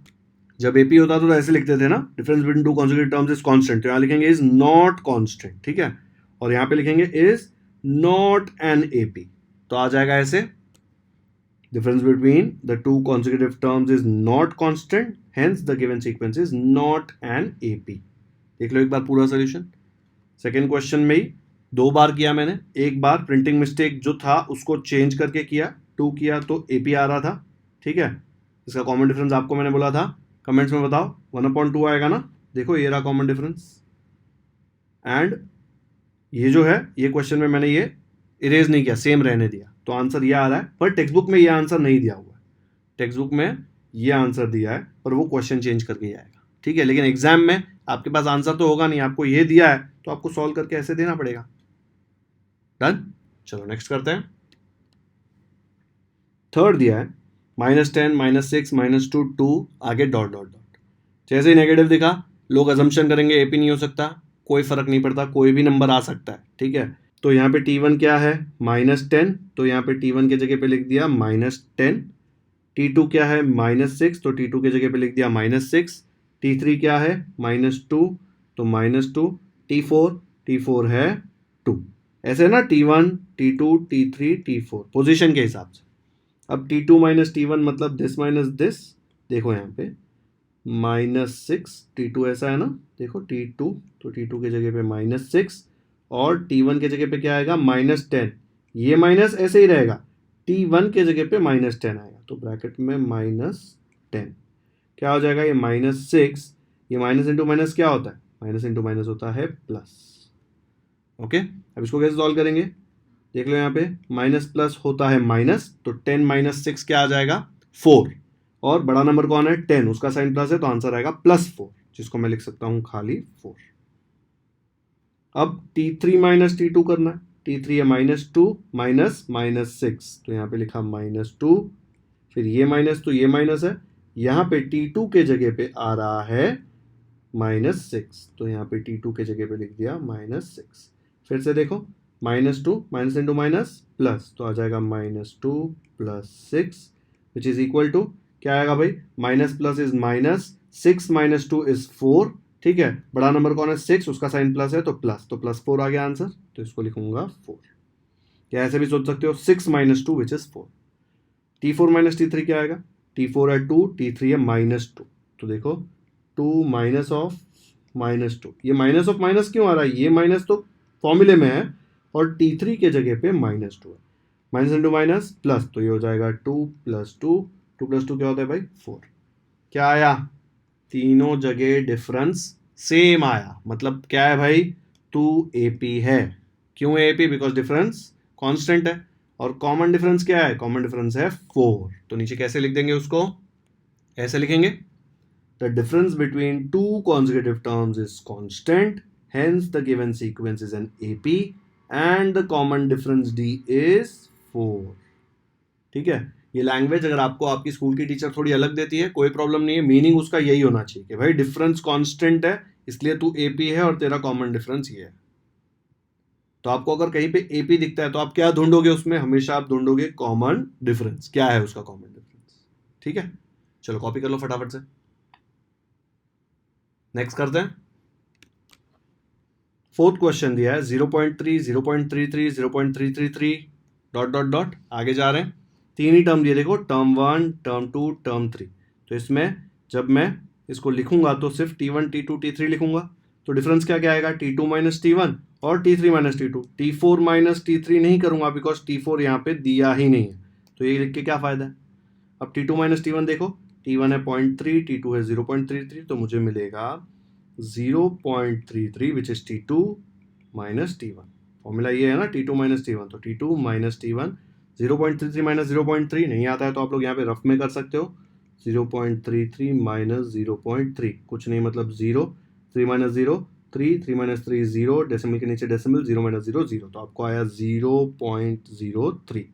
जब एपी होता तो ऐसे लिखते थे ना, difference between two conjugative terms is constant, तो यहाँ लिखेंगे इज नॉट कांस्टेंट। ठीक है, और यहाँ पे लिखेंगे इज नॉट एन एपी, तो आ जाएगा ऐसे, difference between the two conjugative terms is not constant, hence the given sequence is not an AP. देख लो एक बार पूरा सोल्यूशन। सेकेंड क्वेश्चन में ही 2 बार किया मैंने, एक बार प्रिंटिंग मिस्टेक जो था उसको चेंज करके किया, 2 किया तो AP आ रहा था, ठीक है। इसका कॉमन डिफरेंस आपको मैंने बोला था, कमेंट्स में बताओ 1/2 आएगा ना, देखो ये रहा कॉमन डिफरेंस। एंड ये जो है ये क्वेश्चन में मैंने ये इरेज नहीं किया, सेम रहने दिया, तो आंसर ये आ रहा है। पर टेक्स्ट बुक में ये आंसर नहीं दिया हुआ है, टेक्स्ट बुक में ये आंसर दिया है पर वो क्वेश्चन चेंज करके ही आएगा, ठीक है। लेकिन एग्जाम में आपके पास आंसर तो होगा नहीं, आपको ये दिया है तो आपको सॉल्व करके ऐसे देना पड़ेगा। डन, चलो नेक्स्ट करते हैं। थर्ड दिया है -10 -6 -2 2 आगे डॉट डॉट डॉट। जैसे ही नेगेटिव दिखा लोग अजम्पशन करेंगे AP नहीं हो सकता, कोई फर्क नहीं पड़ता, कोई भी नंबर आ सकता है, ठीक है। तो यहाँ पे T1 क्या है -10, तो यहाँ पे T1 की जगह पे लिख दिया -10। T2 क्या है -6, तो T2 की जगह पे लिख दिया -6। T3 क्या है -2, तो -2। T4 है 2। ऐसे ना T1 T2 T3 T4 position के हिसाब से। अब T2 - T1 मतलब दिस माइनस दिस, देखो यहाँ पे -6, T2 ऐसा है ना, देखो T2, तो T2 की जगह पे -6 और T1 की जगह पे क्या आएगा -10, ये माइनस ऐसे ही रहेगा, T1 की जगह पे -10 आएगा, तो ब्रैकेट में -10 क्या हो जाएगा, ये -6, ये माइनस इंटू माइनस क्या होता है, माइनस इंटू माइनस होता है प्लस। ओके, अब इसको कैसे सॉल्व करेंगे, देख लो यहाँ पे माइनस प्लस होता है माइनस, तो 10 - 6 क्या आ जाएगा 4, और बड़ा नंबर कौन है 10, उसका साइन प्लस है तो आंसर आएगा +4, जिसको मैं लिख सकता हूं खाली 4। अब T3 - T2 करना है, T3 है -2 -6, तो यहाँ पे लिखा -2, फिर ये माइनस तो ये माइनस है, यहाँ पे T2 के जगह पे आ रहा है -6, तो यहाँ पे T2 के जगह पे लिख दिया -6। फिर से देखो -2 माइनस इंटू माइनस प्लस, तो आ जाएगा -2 + 6 विच इज इक्वल टू क्या आएगा भाई, minus plus is minus, 6 - 2 is 4, ठीक है। बड़ा नंबर कौन है 6, उसका साइन प्लस है तो +4 आ गया आंसर, तो इसको लिखूंगा 4। या ऐसे भी सोच सकते हो 6 - 2 विच इज 4। T4 - T3 क्या आएगा, T4 है 2, T3 है -2, तो देखो 2 माइनस ऑफ -2, ये माइनस ऑफ माइनस क्यों आ रहा है, ये माइनस तो फॉर्मूले में है और T3 के जगह पे -2 है, माइनस इंटू माइनस प्लस, तो ये हो जाएगा 2 + 2, 2 + 2 क्या होता है भाई 4। क्या आया, तीनों जगह डिफरेंस सेम आया, मतलब क्या है भाई 2 AP है। क्यों AP, बिकॉज डिफरेंस कांस्टेंट है, और कॉमन डिफरेंस क्या है, कॉमन डिफरेंस है 4, तो नीचे कैसे लिख देंगे उसको, ऐसे लिखेंगे the difference between 2 consecutive terms is constant, hence the given sequence is an AP and the common difference D is 4। ठीक है, ये लैंग्वेज अगर आपको आपकी स्कूल की टीचर थोड़ी अलग देती है कोई प्रॉब्लम नहीं है, मीनिंग उसका यही होना चाहिए कि भाई डिफरेंस कांस्टेंट है इसलिए तू AP है और तेरा कॉमन डिफरेंस ये है। तो आपको अगर कहीं पे AP दिखता है तो आप क्या ढूंढोगे उसमें, हमेशा आप ढूंढोगे कॉमन डिफरेंस, क्या है उसका कॉमन डिफरेंस। ठीक है, चलो कॉपी कर लो फटाफट से, नेक्स्ट करते हैं। फोर्थ क्वेश्चन दिया है 0.3 0.33 0.333 डॉट डॉट डॉट, आगे जा रहे हैं, तीन ही टर्म दिए देखो, टर्म 1 टर्म 2 टर्म 3। तो इसमें जब मैं इसको लिखूंगा तो सिर्फ T1 T2 T3 लिखूंगा, तो डिफरेंस क्या क्या आएगा T2 - T1 और T3 - T2, T4 - T3 नहीं करूंगा बिकॉज T4 यहाँ पे दिया ही नहीं है, तो ये लिख के क्या फायदा है। अब T2 - T1 देखो, T1 है 0.3, T2 है 0.33, तो मुझे मिलेगा 0.33 which is T2 - T1। Formula ये है ना T2 - T1, तो T2 - T1, 0.33 - 0.3 नहीं आता है तो आप लोग यहाँ पे रफ में कर सकते हो, 0.33 - 0.3 कुछ नहीं मतलब 0, 3 - 0 3, 3 - 3 0, डेसिमल के नीचे डेसिमल, 0 - 0 0, तो आपको आया 0.03।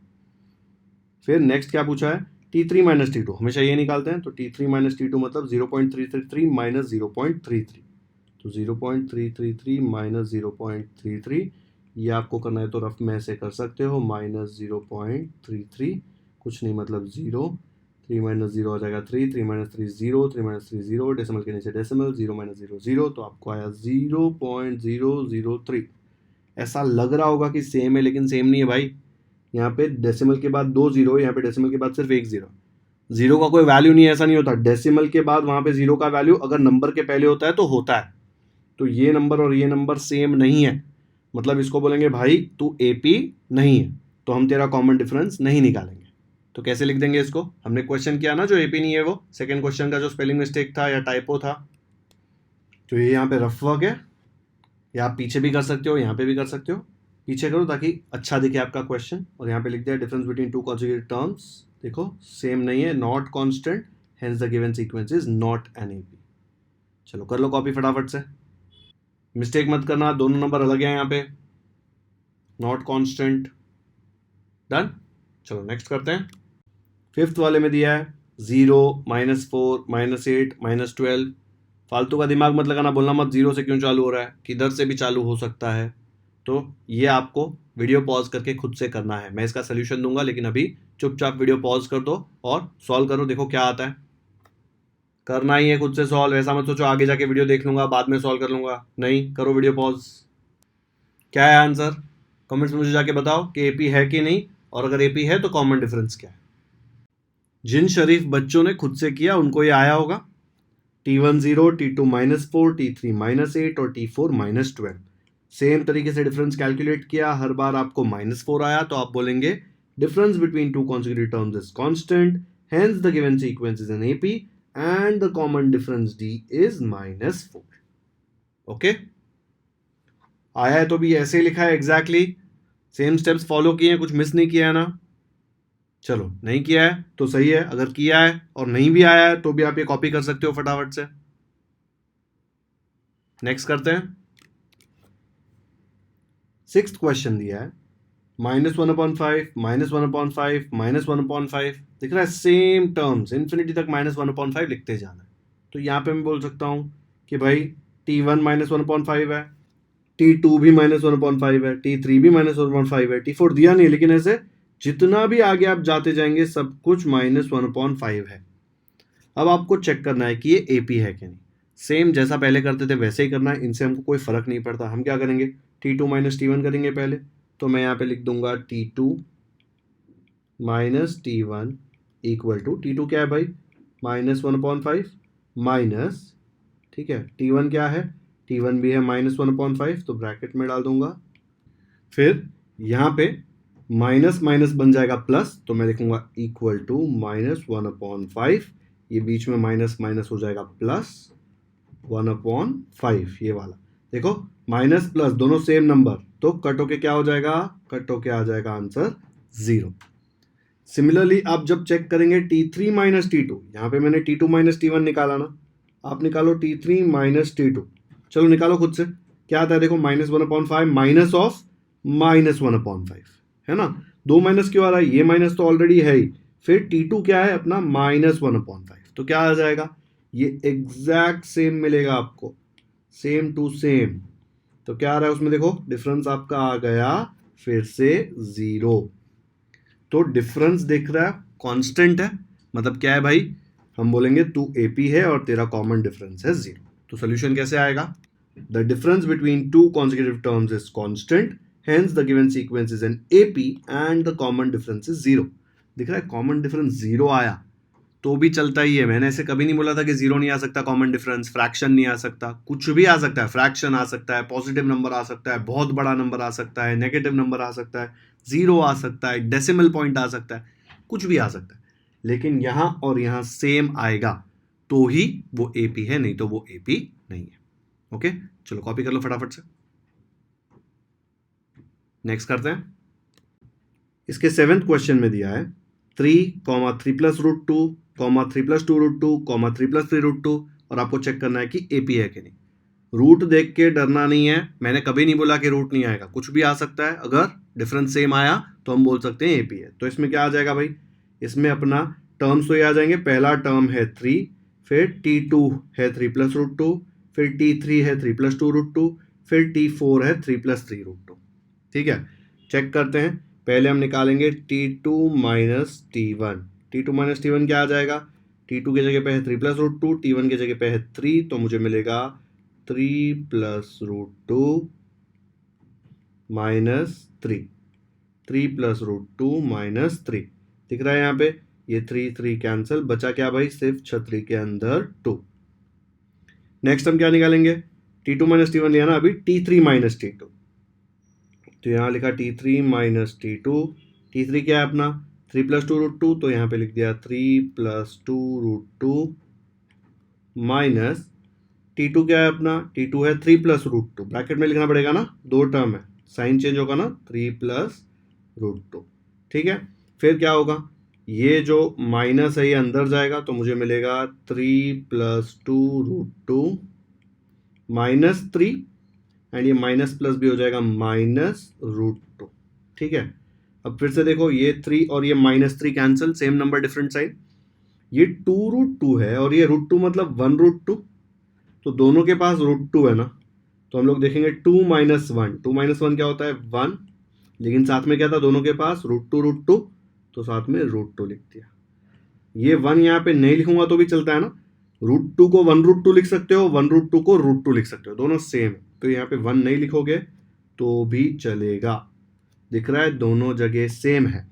फिर नेक्स्ट क्या पूछा है T3 - T2, हमेशा ये निकालते हैं, तो T3 - T2 मतलब 0.333 - 0.33, तो 0.333 - 0.33, ये आपको करना है तो रफ में ऐसे कर सकते हो, -0.33 कुछ नहीं मतलब 0, 3 - 0 हो जाएगा 3, 3 - 3 0, 3 - 3 0, डेसिमल के नीचे डेसिमल, 0 - 0 0, तो आपको आया 0.003। ऐसा लग रहा होगा कि सेम है लेकिन सेम नहीं है भाई, यहाँ पे डेसिमल के बाद 2 0, यहाँ पे डेसिमल के बाद सिर्फ 1 0, जीरो का कोई वैल्यू नहीं, ऐसा नहीं होता, डेसिमल के बाद वहां पे जीरो का वैल्यू अगर नंबर के पहले होता है तो होता है, तो ये नंबर और ये नंबर सेम नहीं है, मतलब इसको बोलेंगे भाई तू एपी नहीं है, तो हम तेरा कॉमन डिफरेंस नहीं निकालेंगे। तो कैसे लिख देंगे इसको? हमने क्वेश्चन किया ना जो एपी नहीं है, वो सेकंड क्वेश्चन का जो स्पेलिंग मिस्टेक था या टाइपो था। तो ये यहाँ पे रफ वर्क है, या आप पीछे भी कर सकते हो, यहाँ पे भी कर सकते हो। पीछे करो ताकि अच्छा दिखे आपका क्वेश्चन। और यहाँ पे लिख दिया difference between two conjugate terms, देखो सेम नहीं है, not constant, hence the given sequence is not an AP. चलो कर लो कॉपी फटाफट से, मिस्टेक मत करना, दोनों नंबर अलग है यहाँ पे, नॉट कॉन्स्टेंट। डन। चलो नेक्स्ट करते हैं। फिफ्थ वाले में दिया है 0, -4, -8, -12। फालतू का दिमाग मत लगाना, बोलना मत 0 से क्यों चालू हो रहा है, किधर से भी चालू हो सकता है। तो ये आपको वीडियो पॉज करके खुद से करना है। मैं इसका सोल्यूशन दूंगा, लेकिन अभी चुपचाप वीडियो पॉज कर दो और सॉल्व करो, देखो क्या आता है। करना ही है खुद से सॉल्व, ऐसा मत सोचो आगे जाके वीडियो देख लूंगा बाद में सॉल्व कर लूंगा, नहीं, करो वीडियो पॉज। क्या है आंसर? कमेंट्स में मुझे जाके बताओ कि एपी है कि नहीं, और अगर एपी है तो कॉमन डिफरेंस क्या है। जिन शरीफ बच्चों ने खुद से किया उनको ये आया होगा, T1 0, T2 -4, T3 -8 और T4 -12। सेम तरीके से डिफरेंस कैलकुलेट किया, हर बार आपको -4 आया, तो आप बोलेंगे difference between two consecutive terms is constant, hence the given sequence is an AP and the common difference D is -4। Okay, आया है तो भी ऐसे ही लिखा है एग्जैक्टली, सेम स्टेप्स फॉलो किए हैं, कुछ मिस नहीं किया है ना। चलो नहीं किया है तो सही है, अगर किया है और नहीं भी आया है तो भी आप ये कॉपी कर सकते हो फटाफट से। नेक्स्ट करते हैं। सिक्स्थ क्वेश्चन दिया है -1/5, -1/5, -1/5, दिख रहा है सेम टर्म्स, इन्फिनिटी तक -1/5 लिखते जाना है। तो यहाँ पे मैं बोल सकता हूँ कि भाई T1 -1/5 है, T2 भी -1/5 है, T3 भी -1/5 है, T4 दिया नहीं, लेकिन ऐसे जितना भी आगे आप जाते जाएंगे सब कुछ -1/5 है। अब आपको चेक करना है कि ये एपी है कि नहीं। सेम जैसा पहले करते थे वैसे ही करना है, इनसे हमको कोई फर्क नहीं पड़ता। हम क्या करेंगे, T2 - T1 करेंगे पहले। तो मैं यहाँ पे लिख दूंगा T2 - T1 equal to, T2 क्या है भाई, -1/5 माइनस, ठीक है, T1 क्या है, T1 भी है -1/5, तो ब्रैकेट में डाल दूंगा। फिर यहाँ पे माइनस माइनस बन जाएगा प्लस, तो मैं लिखूंगा इक्वल टू -1/5, ये बीच में माइनस माइनस हो जाएगा प्लस 1/5, ये वाला देखो, माइनस प्लस दोनों सेम नंबर, तो कट होके क्या हो जाएगा, कट होके आ जाएगा आंसर 0। सिमिलरली आप जब चेक करेंगे T3 - T2, यहाँ पे मैंने T2 - T1 निकाला ना, आप निकालो T3 - T2, चलो निकालो खुद से, क्या आता है देखो, -1/5 माइनस ऑफ -1/5 है ना। दो माइनस क्यों आ रहा है, ये माइनस तो ऑलरेडी है ही, फिर T2 क्या है अपना -1/5, तो क्या आ जाएगा, ये एग्जैक्ट सेम मिलेगा आपको, सेम टू सेम। तो क्या आ रहा है उसमें देखो, डिफरेंस आपका आ गया फिर से 0। तो डिफरेंस दिख रहा है कांस्टेंट है, मतलब क्या है भाई, हम बोलेंगे तू एपी है और तेरा कॉमन डिफरेंस है 0। तो सोल्यूशन कैसे आएगा, the difference between two consecutive terms is constant, hence the given sequence is an AP and the common difference is 0। दिख रहा है कॉमन डिफरेंस 0 आया तो भी चलता ही है, मैंने ऐसे कभी नहीं बोला था कि 0 नहीं आ सकता कॉमन डिफरेंस, फ्रैक्शन नहीं आ सकता, कुछ भी आ सकता है, फ्रैक्शन आ सकता है, पॉजिटिव नंबर आ सकता है, बहुत बड़ा नंबर आ सकता है, नेगेटिव नंबर आ सकता है, 0 आ सकता है, डेसिमल पॉइंट आ सकता है, कुछ भी आ सकता है, लेकिन यहाँ और यहाँ सेम आएगा तो ही वो AP है, नहीं तो वो AP नहीं है। ओके, चलो कॉपी कर लो फटाफट से, नेक्स्ट करते हैं। इसके 7th क्वेश्चन में दिया है 3, 3 + √2, 3 + 2 √2, 3 + 3 √2, और आपको चेक करना है कि एपी है कि नहीं। रूट देख के डरना नहीं है, मैंने कभी नहीं बोला कि रूट नहीं आएगा, कुछ भी आ सकता है, अगर डिफरेंस सेम आया तो हम बोल सकते हैं एपी है। तो इसमें क्या आ जाएगा भाई, इसमें अपना टर्म्स तो ये आ जाएंगे, पहला टर्म है 3, फिर T2 है 3 + √2, फिर T3 है 3 + 2 √2, फिर T4 है 3 + 3 √2। ठीक है, चेक करते हैं। पहले हम निकालेंगे T2 - T1, T2 - T1 क्या आ जाएगा, T2 की जगह पे है 3 + √2, T1 की जगह पे है 3, तो मुझे मिलेगा 3 + √2 - 3, 3 + √2 - 3, दिख रहा है यहाँ पे, ये 3 3 कैंसिल, बचा क्या भाई, सिर्फ छतरी के अंदर 2। नेक्स्ट हम क्या निकालेंगे, T2 - T1 लिया ना अभी, T3 - T2, तो यहाँ लिखा T3 माइनस T2। T3 क्या है अपना 3 + 2√2, तो यहाँ पे लिख दिया 3 + 2√2 माइनस T2 क्या है अपना T2 है 3 + √2, ब्रैकेट में लिखना पड़ेगा ना, दो टर्म है, साइन चेंज होगा ना, 3 + √2। ठीक है, फिर क्या होगा, ये जो माइनस है ये अंदर जाएगा तो मुझे मिलेगा 3 + 2√2 -3, एंड ये माइनस प्लस भी हो जाएगा -√2। ठीक है, अब फिर से देखो ये 3 और ये -3 cancel, same number different sign. ये 2√2 है और ये √2 मतलब 1√2, तो दोनों के पास √2 है ना, तो हम लोग देखेंगे 2 - 1, 2 - 1 क्या होता है 1, लेकिन साथ में क्या था दोनों के पास √2, तो साथ में √2 लिख दिया। ये 1 यहाँ पे नहीं लिखूंगा तो भी चलता है ना, √2 को 1√2 लिख सकते हो, 1√2 को √2 लिख सकते हो, दोनों सेम है, तो यहाँ पे 1 नहीं लिखोगे तो भी चलेगा। दिख रहा है दोनों जगह सेम है।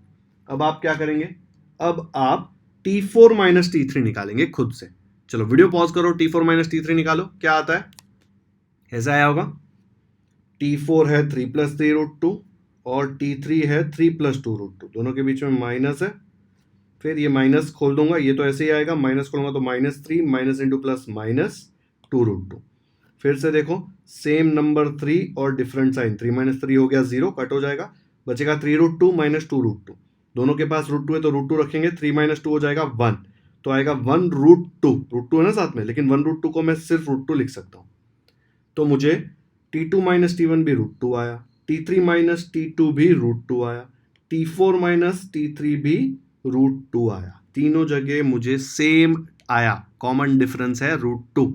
अब आप क्या करेंगे, अब आप T4 - T3 निकालेंगे खुद से। चलो वीडियो पॉज करो, T4 - T3 निकालो, क्या आता है, ऐसा आया होगा, T4 है 3 + 3√2 और T3 है 3 + 2√2, दोनों के बीच में माइनस है, फिर ये माइनस खोल दूंगा, ये तो ऐसे ही आएगा, माइनस खोलूंगा तो -3 माइनस इंटू प्लस -2√2। फिर से देखो सेम नंबर 3 और डिफरेंट साइन, 3 - 3 हो गया 0, कट हो जाएगा, बचेगा 3√2 - 2√2, दोनों के पास √2 है तो √2 रखेंगे, 3 - 2 हो जाएगा 1, तो आएगा 1√2, √2 है ना साथ में, लेकिन 1√2 को मैं सिर्फ √2 लिख सकता हूँ, तो मुझे T2 - T1 भी √2 आया, T3 - T2 भी √2 आया, T4 - T3 भी √2 आया, तीनों जगह मुझे सेम आया, कॉमन डिफरेंस है √2।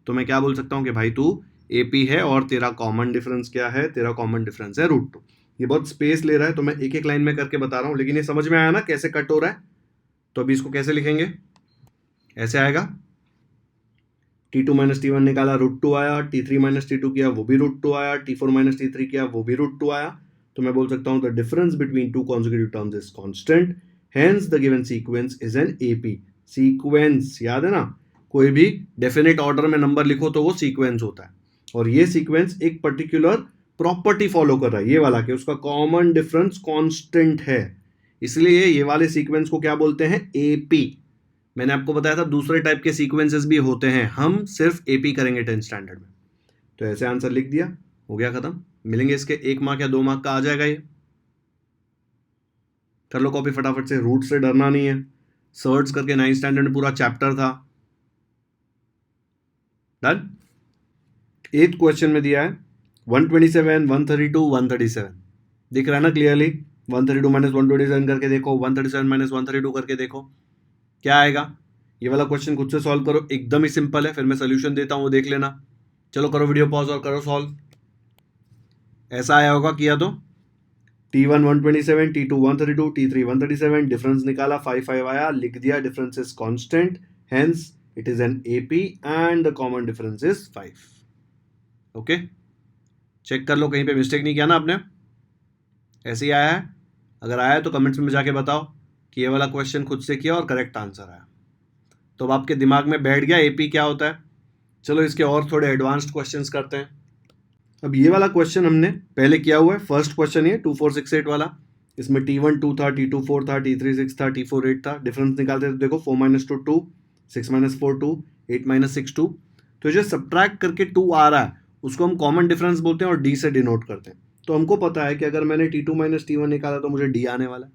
तो मैं क्या बोल सकता हूँ कि भाई तू AP है और तेरा कॉमन डिफरेंस क्या है, तेरा कॉमन डिफरेंस है √2। ये बहुत स्पेस ले रहा है तो मैं एक एक लाइन में करके बता रहा हूँ, लेकिन ये समझ में आया ना कैसे कट हो रहा है। तो अभी इसको कैसे लिखेंगे, ऐसे आएगा, T2 - T1 निकाला √2 आया, T3 - T2 किया वो भी √2 आया, T4 - T3 किया वो भी √2 आया, तो मैं बोल सकता हूँ the difference between two consecutive terms is constant, hence the given sequence is an AP। Sequence याद है ना, कोई भी डेफिनेट ऑर्डर में नंबर लिखो तो वो सीक्वेंस होता है, और ये सीक्वेंस एक पर्टिकुलर प्रॉपर्टी फॉलो कर रहा है, ये वाला कि उसका कॉमन डिफरेंस कांस्टेंट है, इसलिए ये वाले सीक्वेंस को क्या बोलते हैं AP। मैंने आपको बताया था दूसरे टाइप के सीक्वेंसेस भी होते हैं, हम सिर्फ AP करेंगे 10th स्टैंडर्ड में। तो ऐसे आंसर लिख दिया, हो गया खत्म। मिलेंगे इसके 1 मार्क या 2 मार्क का आ जाएगा ये। कर लो कॉपी फटाफट से, रूट से डरना नहीं है, सर्च करके 9th स्टैंडर्ड में पूरा चैप्टर था। डन। 8th क्वेश्चन में दिया है 127, 132, 137, दिख रहा है ना क्लियरली, 132 - 127 करके देखो, 137 - 132 करके देखो क्या आएगा। ये वाला क्वेश्चन खुद से सॉल्व करो, एकदम ही सिंपल है, फिर मैं सोल्यूशन देता हूँ वो देख लेना। चलो करो वीडियो पॉज और करो सॉल्व। ऐसा आया होगा किया तो, T1 127, T2 132, T3 137, डिफरेंस निकाला 5 आया, लिख दिया difference is constant, hence it is an AP and the common difference is 5। Okay, check कर लो कहीं पे मिस्टेक नहीं किया ना आपने, ऐसे ही आया है, अगर आया है तो कमेंट्स में जाके बताओ कि ये वाला क्वेश्चन खुद से किया और करेक्ट आंसर आया, तो अब आपके दिमाग में बैठ गया AP क्या होता है। चलो इसके और थोड़े एडवांस्ड क्वेश्चंस करते हैं। अब ये वाला क्वेश्चन हमने पहले किया हुआ है, फर्स्ट क्वेश्चन ये 2468 वाला, इसमें T1 2 था, T2 4 था, T3 6 था, T4 8 था, डिफरेंस निकालते थे, देखो 4 - 2 2, 6 - 4 2, 8 - 6 2, तो जो सब्ट्रैक्ट करके 2 आ रहा है उसको हम कॉमन डिफरेंस बोलते हैं और D से डिनोट करते हैं। तो हमको पता है कि अगर मैंने T2 - T1 निकाला तो मुझे D आने वाला है,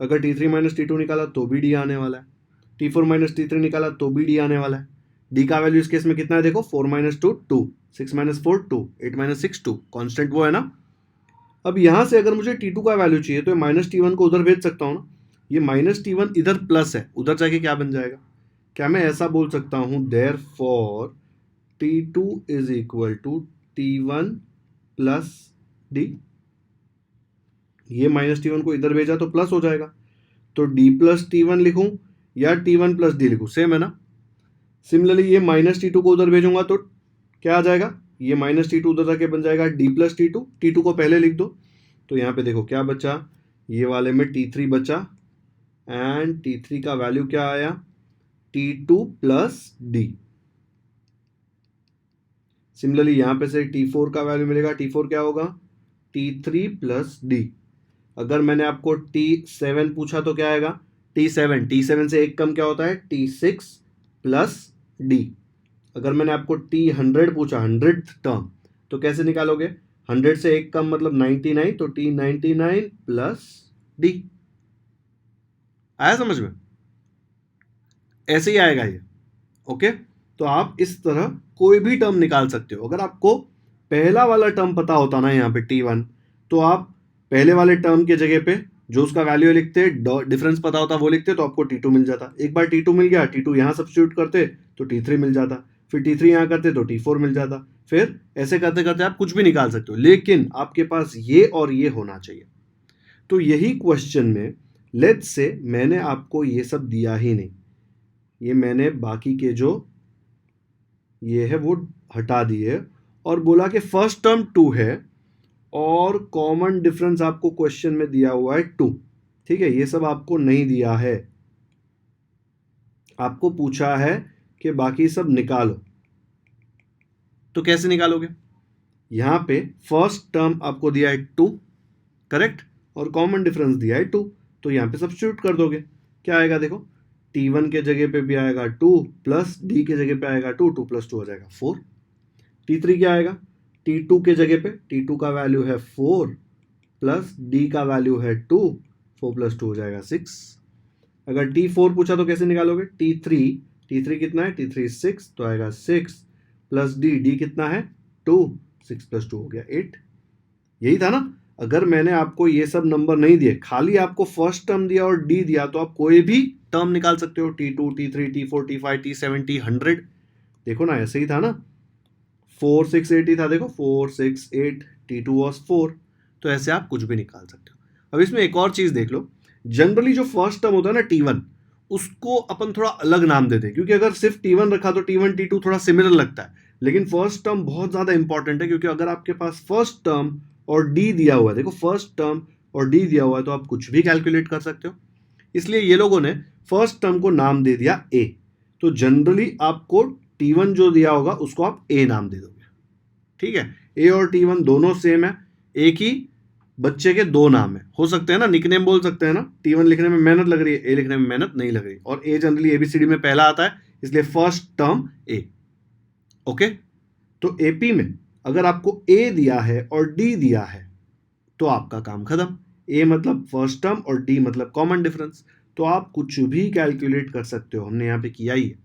अगर T3 - T2 निकाला तो भी D आने वाला है, T4 - T3 निकाला तो भी D आने वाला है। D का वैल्यू इस केस में कितना है, देखो 4 - 2 2, 6 - 4 2, 8 - 6 2, कांस्टेंट वो है ना। अब यहां से अगर मुझे T2 का वैल्यू चाहिए तो -T1 को उधर भेज सकता हूं ना, ये -T1 इधर प्लस है, उधर जाके क्या बन जाएगा, क्या मैं ऐसा बोल सकता हूं therefore T2 is equal to T1 plus D, ये -T1 को इधर भेजा तो प्लस हो जाएगा, तो D + T1 लिखूं या T1 + D लिखूं, सेम है ना। सिमिलरली ये -T2 को उधर भेजूंगा तो क्या आ जाएगा, ये -T2 उधर जाके बन जाएगा D + T2, T2 को पहले लिख दो, तो यहाँ पे देखो क्या बचा, ये वाले में T3 बचा, एंड T3 का वैल्यू क्या आया, T2 + D। सिमिलरली यहाँ पे से T4 का वैल्यू मिलेगा, T4 क्या होगा T3 प्लस D। अगर मैंने आपको T7 पूछा तो क्या आएगा? T7 से एक कम क्या होता है? T6 plus D। अगर मैंने आपको T100 पूछा, 100th टर्म, तो कैसे निकालोगे? 100 से एक कम मतलब 99, तो T99 प्लस D। आया समझ में? ऐसे ही आएगा ये। ओके, तो आप इस तरह कोई भी टर्म निकाल सकते हो। अगर आपको पहला वाला टर्म पता होता ना यहाँ पे T1, तो आप पहले वाले टर्म के जगह पे जो उसका वैल्यू लिखते, डिफरेंस पता होता वो लिखते, तो आपको T2 मिल जाता। एक बार T2 मिल गया, T2 यहाँ सब्स्टिट्यूट करते तो T3 मिल जाता, फिर T3 यहाँ करते तो T4 मिल जाता। फिर ऐसे करते करते आप कुछ भी निकाल सकते हो, लेकिन आपके पास ये और ये होना चाहिए। तो यही क्वेश्चन में लेट्स से मैंने आपको ये सब दिया ही नहीं, ये मैंने बाकी के जो ये है वो हटा दिए और बोला कि फर्स्ट टर्म 2 है और कॉमन डिफरेंस आपको क्वेश्चन में दिया हुआ है 2। ठीक है, ये सब आपको नहीं दिया है, आपको पूछा है कि बाकी सब निकालो। तो कैसे निकालोगे? यहां पे फर्स्ट टर्म आपको दिया है 2, करेक्ट, और कॉमन डिफरेंस दिया है 2, तो यहां पे सब्स्टिट्यूट कर दोगे। क्या आएगा देखो, T1 के जगह पे भी आएगा 2 प्लस D के जगह पे आएगा 2, 2 प्लस 2 हो जाएगा 4। T3 क्या आएगा? T2 के जगह पे T2 का वैल्यू है 4 प्लस D का वैल्यू है 2, 4 प्लस 2 हो जाएगा 6। अगर T4 पूछा तो कैसे निकालोगे? T3 कितना है? T3 6, तो आएगा 6 प्लस D कितना है? 2, 6 प्लस 2 हो गया 8। यही था ना? अगर मैंने आपको ये सब नंबर नहीं दिए, खाली आपको फर्स्ट टर्म दिया और D दिया, तो आप कोई भी टर्म निकाल सकते हो, T2, T3, T4, T5, T7, T100। देखो ना, ऐसे ही था ना, 4, 6, 8 ही था। देखो 4, 6, 8, T2 वॉज 4। तो ऐसे आप कुछ भी निकाल सकते हो। अब इसमें एक और चीज देख लो, जनरली जो फर्स्ट टर्म होता है ना T1, उसको अपन थोड़ा अलग नाम देते हैं, क्योंकि अगर सिर्फ T1 रखा तो T1, T2 थोड़ा सिमिलर लगता है, लेकिन फर्स्ट टर्म बहुत ज्यादा इंपॉर्टेंट है, क्योंकि अगर आपके पास फर्स्ट टर्म और D दिया हुआ है, देखो फर्स्ट टर्म और D दिया हुआ है, तो आप कुछ भी कैलकुलेट कर सकते हो। इसलिए ये लोगों ने फर्स्ट टर्म को नाम दे दिया A। तो जनरली आपको T1 जो दिया होगा उसको आप A नाम दे दोगे। ठीक है, A और T1 दोनों सेम है, एक ही बच्चे के दो नाम है, हो सकते हैं ना, निकनेम बोल सकते हैं ना। T1 लिखने में मेहनत लग रही है, A लिखने में मेहनत नहीं लग रही, और A जनरली ABCD में पहला आता है, इसलिए फर्स्ट टर्म A। ओके, तो AP में अगर आपको A दिया है और D दिया है तो आपका काम खत्म। A मतलब फर्स्ट टर्म और D मतलब कॉमन डिफरेंस, तो आप कुछ भी कैलकुलेट कर सकते हो, हमने यहाँ पे किया ही है।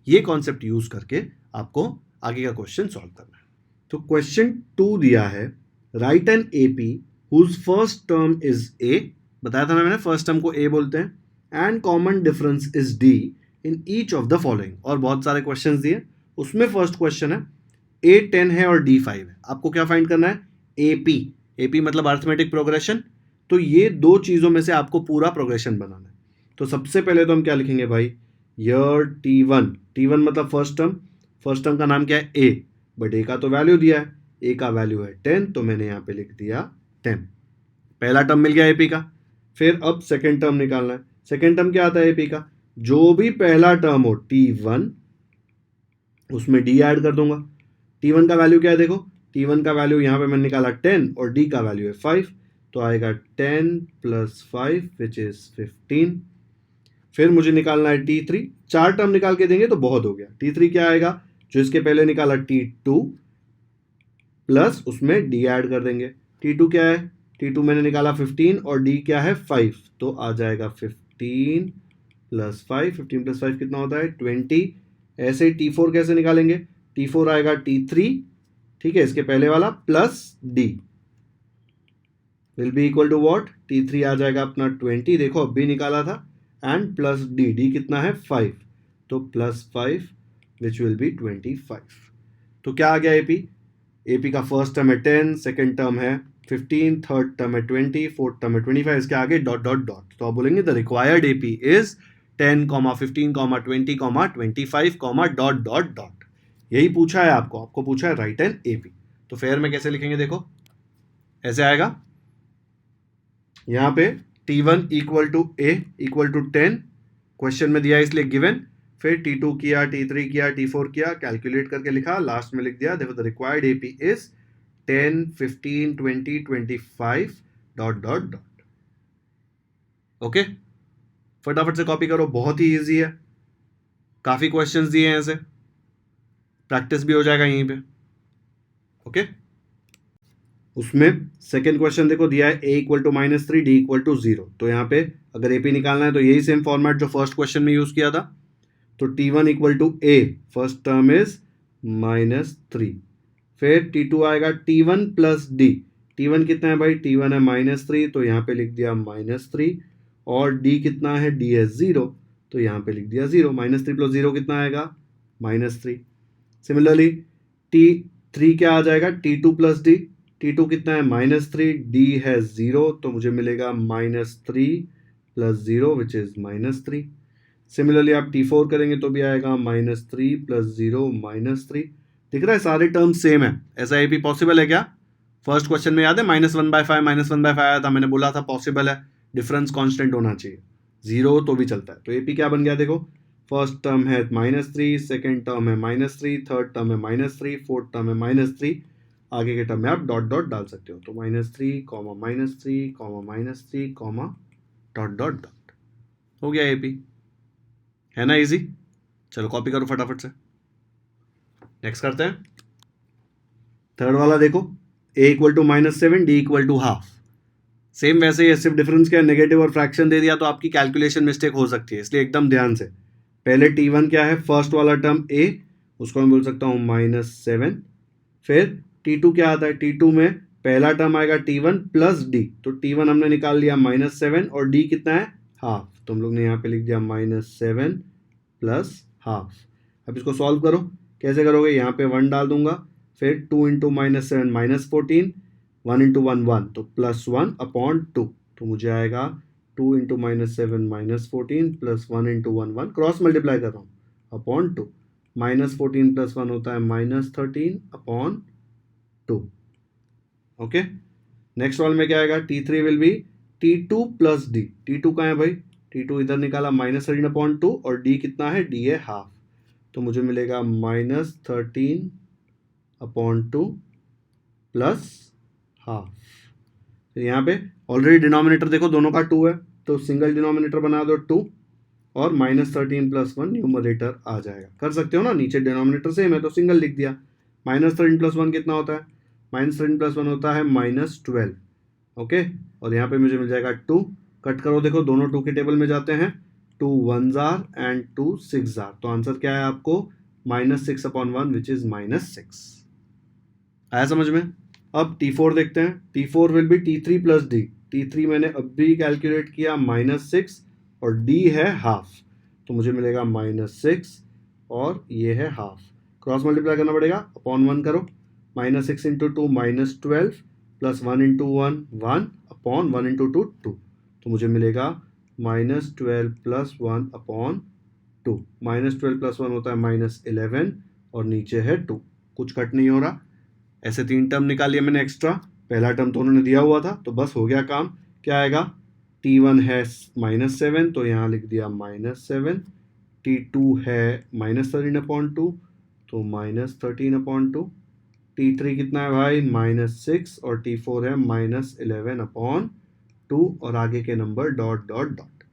ये कॉन्सेप्ट यूज करके आपको आगे का क्वेश्चन सॉल्व करना है। तो क्वेश्चन 2 दिया है, write an AP whose first term is A, बताया था ना मैंने, फर्स्ट टर्म को A बोलते हैं, and common difference is D in each of the following. और बहुत सारे क्वेश्चंस दिए, उसमें फर्स्ट क्वेश्चन है A 10 है और D 5 है, आपको क्या फाइंड करना है? AP मतलब अर्थमेटिक प्रोग्रेशन। तो ये दो चीजों में से आपको पूरा प्रोग्रेशन बनाना है। तो सबसे पहले तो हम क्या लिखेंगे भाई, यर T1 मतलब फर्स्ट टर्म का नाम क्या है? A, बट A का तो वैल्यू दिया है, A का वैल्यू है 10, तो मैंने यहाँ पे लिख दिया 10। पहला टर्म मिल गया AP का। फिर अब सेकेंड टर्म निकालना है। सेकेंड टर्म क्या आता है AP का? जो भी पहला टर्म हो T1, उसमें D ऐड कर दूंगा। T1 का वैल्यू क्या है देखो, T1 का वैल्यू यहाँ पे मैंने निकाला 10 और D का वैल्यू है 5, तो आएगा 10 प्लस 5 विच इज 15। फिर मुझे निकालना है T3, 4 टर्म निकाल के देंगे तो बहुत हो गया। T3 क्या आएगा, जो इसके पहले निकाला T2 प्लस उसमें D ऐड कर देंगे। T2 क्या है? T2 मैंने निकाला 15 और D क्या है 5, तो आ जाएगा 15 प्लस 5, 15 प्लस 5 कितना होता है? 20। ऐसे ही T4 कैसे निकालेंगे? T4 आएगा T3, ठीक है, इसके पहले वाला plus D will be equal to what? T3 आ जाएगा अपना 20, देखो अब भी निकाला था, एंड प्लस D कितना है? 5, तो प्लस 5 विच विल बी 25। तो क्या आ गया AP का फर्स्ट टर्म है 10, सेकेंड टर्म है 15, थर्ड टर्म है 20, फोर्थ टर्म है 25, इसके आगे डॉट डॉट डॉट। तो आप बोलेंगे the required AP is 10, 15, 20, 25, dot dot dot. यही पूछा है आपको पूछा है राइट एन AP। तो फेयर में कैसे लिखेंगे देखो, ऐसे आएगा, यहाँ पे T1 equal to A equal to 10, question में दिया इसलिए गिवन, फिर T2 किया, T3 किया, T4 किया, कैलकुलेट करके लिखा, लास्ट में लिख दिया देखो the required AP is 10, 15, 20, 25 ... okay, फटाफट से कॉपी करो, बहुत ही इजी है, काफी क्वेश्चंस दिए हैं ऐसे, प्रैक्टिस भी हो जाएगा यहीं पे। ओके, उसमें सेकेंड क्वेश्चन देखो दिया है a equal to -3 d equal to 0। तो यहाँ पे अगर AP निकालना है तो यही सेम फॉर्मेट जो फर्स्ट क्वेश्चन में यूज किया था। तो T1 equal to a, first term is -3, फिर T2 आएगा T1 प्लस d। T1 कितना है भाई, T1 है -3, तो यहाँ पे लिख दिया -3, और d कितना है, d है 0, तो यहाँ पे लिख दिया 0। -3 प्लस 0 कितना आएगा, -3। सिमिलरली T3 क्या आ जाएगा, T2 प्लस d। T2 कितना है, -3, d है 0, तो मुझे मिलेगा -3 प्लस 0 विच इज -3। सिमिलरली आप T4 करेंगे तो भी आएगा -3 प्लस 0 -3। दिख रहा है सारे टर्म सेम है। ऐसा AP पॉसिबल है क्या? फर्स्ट क्वेश्चन में याद है -1/5 -1/5 आया था, मैंने बोला था पॉसिबल है, डिफरेंस कांस्टेंट होना चाहिए, 0 तो भी चलता है। तो AP क्या बन गया देखो, फर्स्ट टर्म है -3, सेकेंड टर्म है -3, थर्ड टर्म है -3, फोर्थ टर्म है -3, आगे के टर्म में आप डॉट डॉट डाल सकते हो। तो -3, -3, -3, ... हो गया AP, है ना इजी। चलो कॉपी करो फटाफट से, नेक्स्ट करते हैं। थर्ड वाला देखो, a equal to -7 d equal to half. Same वैसे ही, सिर्फ डिफरेंस क्या है, नेगेटिव और फ्रैक्शन दे दिया तो आपकी कैलकुलेशन मिस्टेक हो सकती है, इसलिए एकदम ध्यान से। पहले T1 क्या है, फर्स्ट वाला टर्म a, उसको मैं बोल सकता हूँ -7। फिर T2 क्या आता है, T2 में पहला टर्म आएगा T1 प्लस d। तो T1 हमने निकाल लिया -7, और d कितना है, हाफ, तो हम लोग ने यहाँ पे लिख दिया -7 प्लस हाफ। अब इसको सॉल्व करो, कैसे करोगे, यहाँ पे 1 डाल दूंगा, फिर 2 इंटू -7 -14, 1 इंटू 1 1, तो +1 अपॉन 2, तो मुझे आएगा 2 into -7 -14 plus 1 into 1 1, cross multiply कर रहा हूँ, अपॉन 2, -14 प्लस 1 होता है -13 अपॉन 2। ओके, नेक्स्ट वाले में क्या आएगा, T3 will be T2 plus d। T2 कहाँ है भाई, T2 इधर निकाला -13 अपॉन 2, और d कितना है, d है हाफ, तो मुझे मिलेगा -13 अपॉन 2 प्लस हाफ। फिर यहाँ पे ऑलरेडी डिनोमिनेटर देखो दोनों का 2 है, तो सिंगल डिनोमिनेटर बना दो 2, और -13 प्लस 1 न्यूमरेटर आ जाएगा। कर सकते हो ना, नीचे डिनोमिनेटर सेम है तो सिंगल लिख दिया। -13 प्लस 1 कितना होता है, -13 प्लस 1 होता है -12। ओके, और यहाँ पे मुझे मिल जाएगा 2, कट करो, देखो दोनों 2 के टेबल में जाते हैं, 2 1s are and 2 6s are, तो आंसर क्या है आपको, -6 अपॉन 1 विच इज -6। आया समझ में। अब T4 देखते हैं, T4 will be T3 plus d। T3 मैंने अभी कैलकुलेट किया -6, और d है हाफ, तो मुझे मिलेगा -6, और ये है हाफ, क्रॉस मल्टीप्लाई करना पड़ेगा, अपॉन 1 करो, -6 into 2 -12, plus 1 into 1 1, upon 1 into 2 2, तो मुझे मिलेगा -12 प्लस 1 अपॉन 2। -12 प्लस 1 होता है -11, और नीचे है 2, कुछ कट नहीं हो रहा। ऐसे 3 टर्म निकाल लिया मैंने एक्स्ट्रा, पहला टर्म तो उन्होंने दिया हुआ था, तो बस हो गया काम। क्या आएगा, T1 है -7, तो यहाँ लिख दिया -7, T2 है -13 अपॉन 2, तो -13 अपॉन 2, T3 कितना है भाई, -6, और T4 है -11 अपॉन 2, और आगे के नंबर डॉट डॉट डॉट।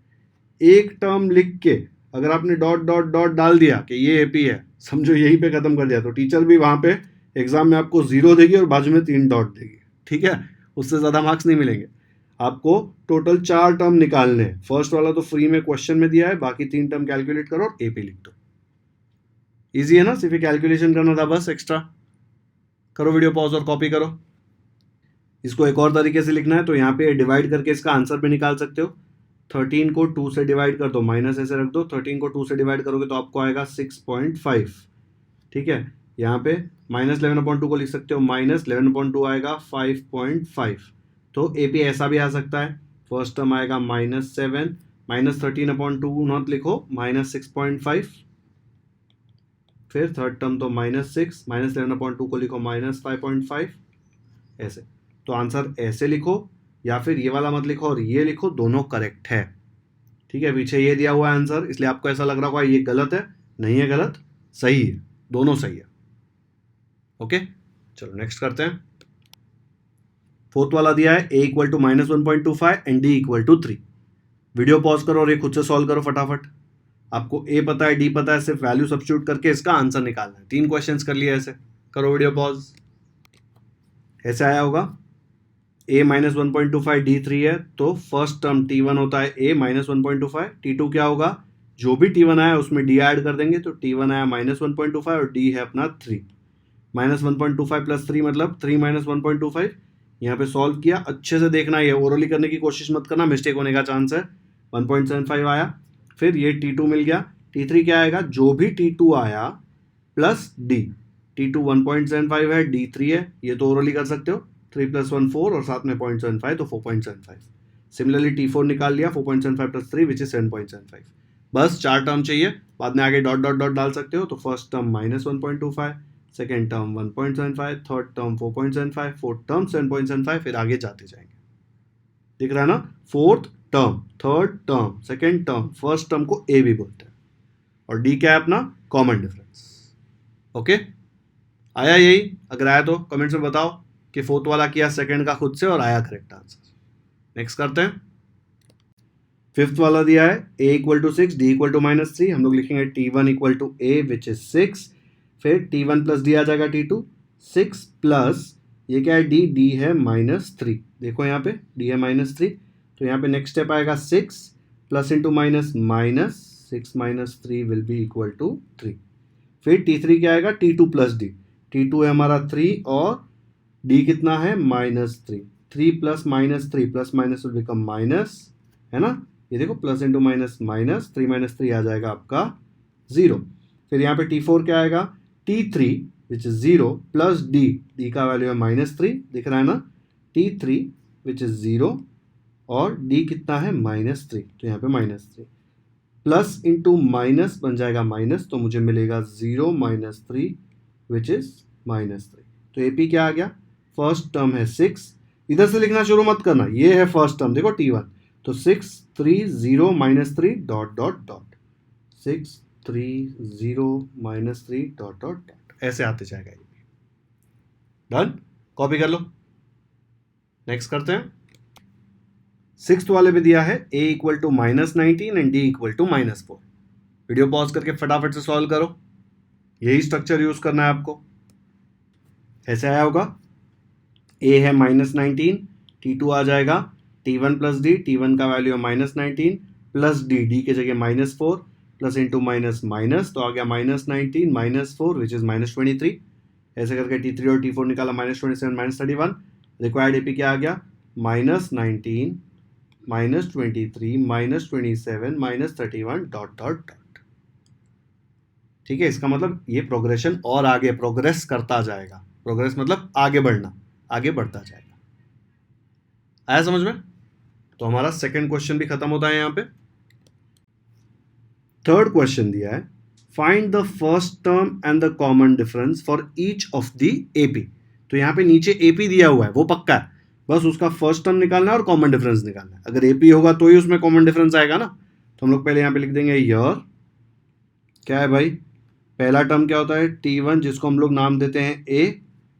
एक टर्म लिख के अगर आपने डॉट डॉट डॉट डाल दिया कि ये AP है, समझो यहीं पे खत्म कर दिया, तो टीचर भी वहां पे एग्जाम में आपको 0 देगी और बाजू में 3 डॉट देगी, ठीक है, उससे ज़्यादा मार्क्स नहीं मिलेंगे। आपको टोटल 4 टर्म निकालने हैं, फर्स्ट वाला तो फ्री में क्वेश्चन में दिया है, बाकी 3 टर्म कैलकुलेट करो और AP लिख दो। ईजी है ना, सिर्फ कैलकुलेशन करना था बस एक्स्ट्रा। करो वीडियो पॉज और कॉपी करो। इसको एक और तरीके से लिखना है तो यहाँ पे डिवाइड करके इसका आंसर भी निकाल सकते हो। 13 को 2 से डिवाइड कर दो, माइनस ऐसे रख दो, 13 को 2 से डिवाइड करोगे तो आपको आएगा 6.5, ठीक है। यहाँ पे -11/2 को लिख सकते हो, -11/2 आएगा 5.5। तो AP ऐसा भी आ सकता है, फर्स्ट टर्म आएगा -7, -13/2 नॉट लिखो, -6.5, फिर थर्ड टर्म तो -6, -11/2 को लिखो -5.5, ऐसे। तो आंसर ऐसे लिखो, या फिर ये वाला मत लिखो और ये लिखो, दोनों करेक्ट है, ठीक है। पीछे ये दिया हुआ है आंसर, इसलिए आपको ऐसा लग रहा होगा ये गलत है, नहीं है गलत, सही है, दोनों सही है। ओके, चलो नेक्स्ट करते हैं। फोर्थ वाला दिया है a equal to -1.25 and d equal to 3। Video pause करो और ये खुद से सॉल्व करो फटाफट। आपको a पता है, d पता है, सिर्फ वैल्यू सब्स्टिट्यूट करके इसका आंसर निकालना है। 3 क्वेश्चंस कर लिए ऐसे। करो वीडियो पॉज। ऐसे आया होगा a -1.25 d3 है, तो फर्स्ट टर्म t1 होता है a -1.25, t2 क्या होगा, जो भी t1 आया उसमें d ऐड कर देंगे, तो t1 आया -1.25 और d है अपना 3। -1.25 प्लस 3 मतलब 3 -1.25। यहाँ पे सॉल्व किया, अच्छे से देखना, ये ओरली करने की कोशिश मत करना, मिस्टेक होने का चांस है। 1.75 आया, फिर ये t2 मिल गया, t3 क्या आएगा, जो भी t2 आया प्लस d, t2 1.75 है, d3 है, ये तो ओरली कर सकते हो, 3 + 1 4 और साथ में 0.75 तो 4.75। सिमिलरली t4 निकाल लिया, 4.75 प्लस 3 विच इज 7.75। बस 4 टर्म चाहिए, बाद में आगे डॉट डॉट डॉट डाल सकते हो। तो first term -1.25, second term 1.75, third term 4.75, fourth term 7.75, फिर आगे जाते जाएंगे। दिख रहा है ना, fourth term, third term, second term, first term को ए भी बोलते हैं, और डी क्या है अपना कॉमन डिफरेंस। ओके, आया यही? अगर आया तो कमेंट्स में बताओ कि फोर्थ वाला किया सेकंड का खुद से और आया करेक्ट आंसर। नेक्स्ट करते हैं। फिफ्थ वाला दिया है a equal to 6, d equal to -3। हम लोग लिखेंगे t1 equal to a which is 6, फिर t1 प्लस d आ जाएगा t2, 6 प्लस ये क्या है d है -3। देखो यहाँ पे d है -3, तो यहाँ पे नेक्स्ट स्टेप आएगा 6 plus into minus, -6 - 3 will be equal to 3। फिर t3 क्या आएगा, t2 प्लस d, t2 है हमारा 3 और d कितना है -3, 3 plus -3 plus minus will become minus, है ना, ये देखो प्लस इंटू माइनस, -3 - 3 आ जाएगा आपका 0। फिर यहाँ पे t4 क्या आएगा, t3 which is 0 plus d का वैल्यू है -3, दिख रहा है ना, t3 विच इज 0 और d कितना है -3, तो यहाँ पे -3 प्लस इंटू माइनस बन जाएगा माइनस, तो मुझे मिलेगा 0 - 3 विच इज -3। तो AP क्या आ गया, फर्स्ट टर्म है 6, इधर से लिखना शुरू मत करना, ये है फर्स्ट टर्म, देखो t1, तो 6 3 0 -3 dot dot dot, 6 3 0 -3 dot dot dot, ऐसे आते जाएगा ये। डन, कॉपी कर लो। नेक्स्ट करते हैं। सिक्स्थ वाले में दिया है a equal to -19 and d equal to -4। Video pause करके फटाफट से सॉल्व करो, यही स्ट्रक्चर यूज करना है आपको। ऐसे आया होगा, a है -19, t2 आ जाएगा t1 प्लस d, t1 का वैल्यू है -19 प्लस d के जगह -4 प्लस इंटू माइनस माइनस, तो आ गया -19 -4 विच इज -23। ऐसे करके t3 और t4 निकाला, -27 -31। रिक्वायर्ड AP क्या आ गया, -19 -23 -27 -31 डॉट डॉट डॉट। ठीक है, इसका मतलब ये प्रोग्रेशन और आगे प्रोग्रेस करता जाएगा। प्रोग्रेस मतलब आगे बढ़ना, आगे बढ़ता जाएगा। आया समझ में? तो हमारा सेकंड क्वेश्चन भी खत्म होता है यहाँ पे। थर्ड क्वेश्चन दिया है, find the first term and the common difference for each of the AP। तो यहाँ पे नीचे AP दिया हुआ है, वो पक्का है, बस उसका फर्स्ट टर्म निकालना है और कॉमन डिफरेंस निकालना है। अगर AP होगा तो ही उसमें कॉमन डिफरेंस आएगा ना, तो हम लोग पहले यहाँ पे लिख देंगे यर, क्या है भाई, पहला टर्म क्या होता है t1, जिसको हम लोग नाम देते हैं a,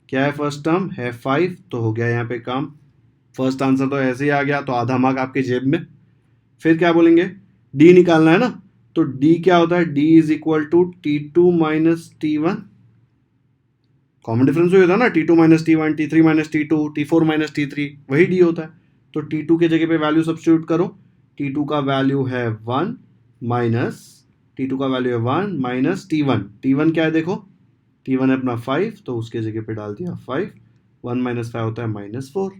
क्या है फर्स्ट टर्म है 5, तो हो गया यहाँ पे काम, फर्स्ट आंसर तो ऐसे ही आ गया, तो आधा मार्क आपके जेब में। फिर क्या बोलेंगे, d निकालना है ना, तो d क्या होता है, d is equal to t2 minus t1, common difference वही होता है ना, t2 minus t1, t3 minus t2, t4 minus t3, वही d होता है। तो t2 के जगह पे वैल्यू सब्स्टिट्यूट करो, t2 का वैल्यू है 1 माइनस, t2 का वैल्यू है 1 माइनस t1, t1 क्या है देखो, t1 है अपना 5, तो उसके जगह पे डाल दिया 5, 1 माइनस 5 होता है -4,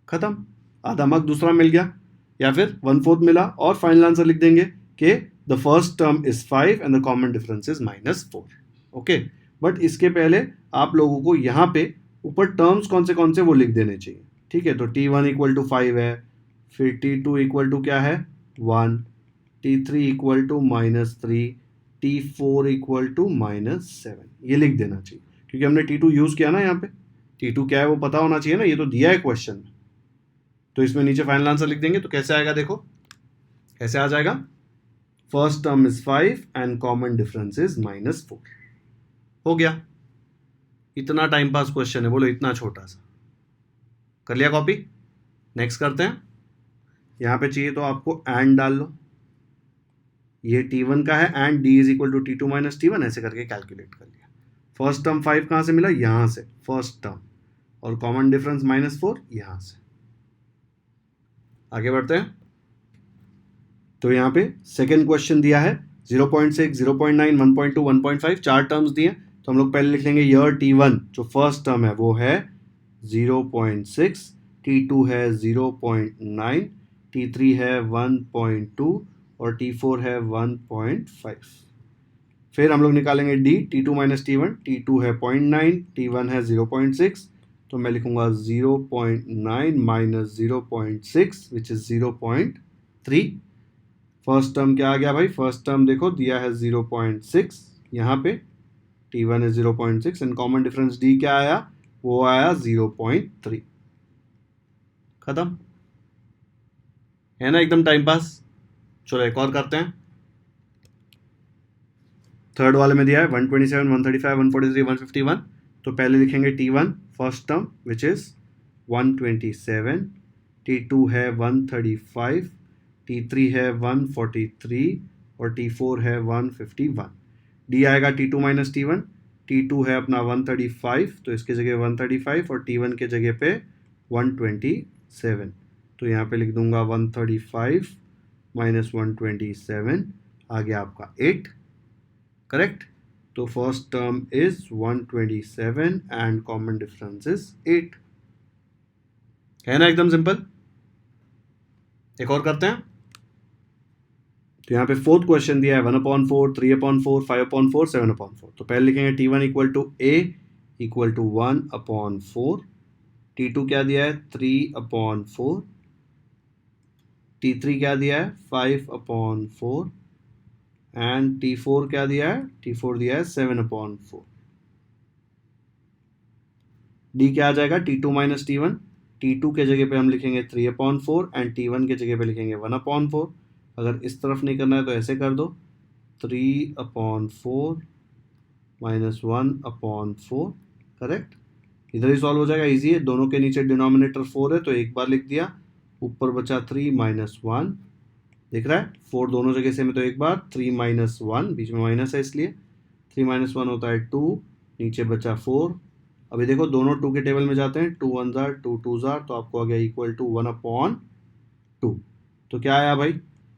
खत्म, आधा मार्क दूसरा मिल गया, या फिर 1/4 मिला, और फाइनल आंसर लिख देंगे कि the first term is 5 and the common difference is -4। Okay, but इसके पहले आप लोगों को यहाँ पे ऊपर टर्म्स कौन से वो लिख देने चाहिए। ठीक है, तो t1 इक्वल टू 5 है, फिर t2 इक्वल टू क्या है 1, t3 equal to -3, t4 equal to -7, ये लिख देना चाहिए, क्योंकि हमने t2 यूज किया ना, यहाँ पे t2 क्या है वो पता होना चाहिए ना, ये तो दिया है क्वेश्चन में। तो इसमें नीचे फाइनल आंसर लिख देंगे, तो कैसे आएगा देखो, कैसे आ जाएगा, first term is 5 and common difference is -4। हो गया, इतना टाइम पास क्वेश्चन है, बोलो इतना छोटा सा, कर लिया कॉपी? नेक्स्ट करते हैं। यहाँ पे चाहिए तो आपको एंड डाल लो, ये T1 का है and D is equal to T2 minus T1, ऐसे करके कैलकुलेट कर लिया। फर्स्ट टर्म 5 कहाँ से मिला? यहाँ से फर्स्ट टर्म, और कॉमन डिफरेंस -4 यहाँ से। आगे बढ़ते हैं। तो यहाँ पे सेकेंड क्वेश्चन दिया है 0.6, 0.9, 1.2, 1.5, 4 टर्म्स दिए। तो हम लोग पहले लिख लेंगे ईयर T1 जो फर्स्ट टर्म है वो है 0.6, T2 है 0.9, T3 है 1.2 और T4 है 1.5। फिर हम लोग निकालेंगे D, T2 minus T1, T2 है 0.9, T1 है 0.6, तो मैं लिखूंगा 0.9 minus 0.6 which is 0.3। First term क्या आ गया भाई? फर्स्ट टर्म देखो दिया है 0.6, यहाँ पे T1 है 0.6 एंड कॉमन डिफरेंस D क्या आया? वो आया 0.3। खत्म है ना, एकदम टाइम पास। चलो एक और करते हैं। थर्ड वाले में दिया है 127, 135, 143, 151। तो पहले लिखेंगे T1 first term which is 127, T2 है 135, T3 है 143 और T4 है 151। D आएगा T2 माइनस T1, T2 है अपना 135 तो इसके जगह 135 और T1 के जगह पे 127। तो यहाँ पे लिख दूंगा 135 माइनस 127, आ गया आपका 8। करेक्ट? तो first term is 127 and common difference is 8। है ना एकदम सिंपल। एक और करते हैं। तो यहाँ पे फोर्थ क्वेश्चन दिया है 1/4, 3/4, 5/4, 7/4। तो पहले लिखेंगे T1 equal to A equal to 1/4, T2 क्या दिया है? 3/4, T3 क्या दिया है? 5/4 एंड T4 क्या दिया है? T4 दिया है 7/4। D क्या आ जाएगा? T2 माइनस T1, T2 के जगह पे हम लिखेंगे 3/4 एंड T1 के जगह पे लिखेंगे 1/4। अगर इस तरफ नहीं करना है तो ऐसे कर दो, 3/4 माइनस 1/4। करेक्ट? इधर ही सॉल्व हो जाएगा, इजी है। दोनों के नीचे डिनोमिनेटर 4 है तो एक बार लिख दिया, ऊपर बचा 3 माइनस 1। दिख रहा है 4 दोनों जगह से में, तो एक बार 3 माइनस 1, बीच में माइनस है इसलिए 3 माइनस 1 होता है 2, नीचे बचा 4। अभी देखो दोनों 2 के टेबल में जाते हैं, 2 1 जार 2 2 जार, तो आपको आ गया इक्वल टू 1/2। तो क्या आया भाई?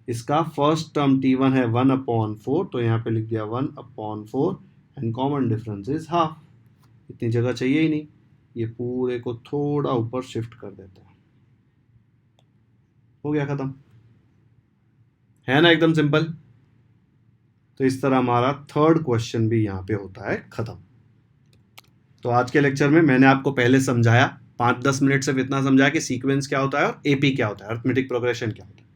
इसका फर्स्ट टर्म T1 है 1/4, तो यहाँ पे लिख दिया 1/4 and common difference is half. इतनी जगह चाहिए ही नहीं, ये पूरे को थोड़ा ऊपर शिफ्ट कर देते हैं। हो गया खत्म। है ना एकदम सिंपल। तो इस तरह हमारा थर्ड क्वेश्चन भी यहाँ पे होता है खत्म। तो आज के लेक्चर में मैंने आपको पहले समझाया, 5-10 मिनट सिर्फ इतना समझाया कि सीक्वेंस क्या होता है और एपी क्या होता है, अरिथमेटिक प्रोग्रेशन क्या होता है।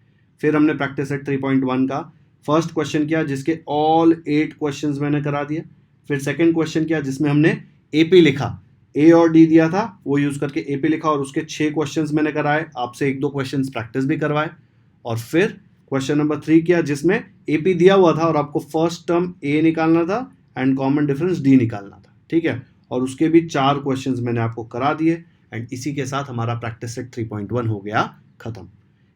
फिर हमने प्रैक्टिस सेट 3.1 का फर्स्ट क्वेश्चन किया जिसके ऑल 8 क्वेश्चंस मैंने करा दिए। फिर सेकंड क्वेश्चन किया जिसमें हमने एपी लिखा, ए और डी दिया था वो यूज करके एपी लिखा और उसके 6 क्वेश्चंस मैंने कराए, आपसे 1-2 क्वेश्चंस प्रैक्टिस भी करवाए। और फिर क्वेश्चन नंबर 3 किया जिसमें एपी दिया हुआ था और आपको फर्स्ट टर्म ए निकालना था एंड कॉमन डिफरेंस डी निकालना था। ठीक है, और उसके भी 4 क्वेश्चंस मैंने आपको करा दिए एंड इसी के साथ हमारा प्रैक्टिस सेट 3.1 हो गया खत्म।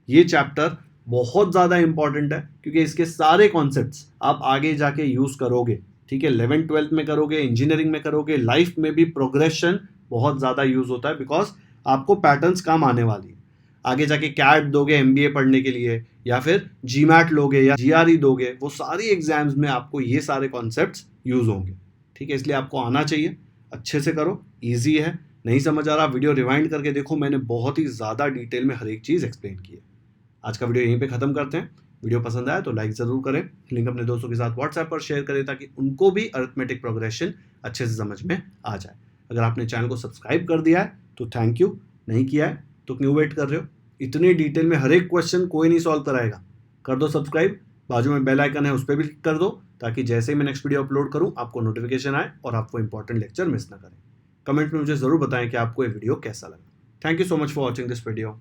ये चैप्टर बहुत ज़्यादा इंपॉर्टेंट है क्योंकि इसके सारे कॉन्सेप्ट्स आप आगे जाके यूज करोगे। ठीक है, 11th-12th में करोगे, इंजीनियरिंग में करोगे, लाइफ में भी प्रोग्रेशन बहुत ज़्यादा यूज होता है बिकॉज आपको पैटर्न्स काम आने वाली है। आगे जाके कैट दोगे एमबीए पढ़ने के लिए या फिर जीमैट लोगे या जीआरई दोगे, वो सारी एग्जाम्स में आपको ये सारे कॉन्सेप्ट्स यूज होंगे। ठीक है, इसलिए आपको आना चाहिए, अच्छे से करो, इजी है। नहीं समझ आ रहा वीडियो रिवाइंड करके देखो, मैंने बहुत ही ज़्यादा डिटेल में हर एक चीज़ एक्सप्लेन की है। आज का वीडियो यहीं पे ख़त्म करते हैं। वीडियो पसंद आया तो लाइक ज़रूर करें, लिंक अपने दोस्तों के साथ व्हाट्सएप पर शेयर करें ताकि उनको भी अरिथमेटिक प्रोग्रेशन अच्छे से समझ में आ जाए। अगर आपने चैनल को सब्सक्राइब कर दिया है तो थैंक यू, नहीं किया है तो क्यों वेट कर रहे हो? इतनी डिटेल में हर एक क्वेश्चन कोई नहीं सॉल्व कराएगा। कर दो सब्सक्राइब, बाजू में बेल आइकन है उस पर भी क्लिक कर दो ताकि जैसे ही मैं नेक्स्ट वीडियो अपलोड करूँ आपको नोटिफिकेशन आए और आपको इंपॉर्टेंट लेक्चर मिस ना करें। कमेंट में मुझे ज़रूर बताएं कि आपको ये वीडियो कैसा लगा। Thank you so much for watching this video.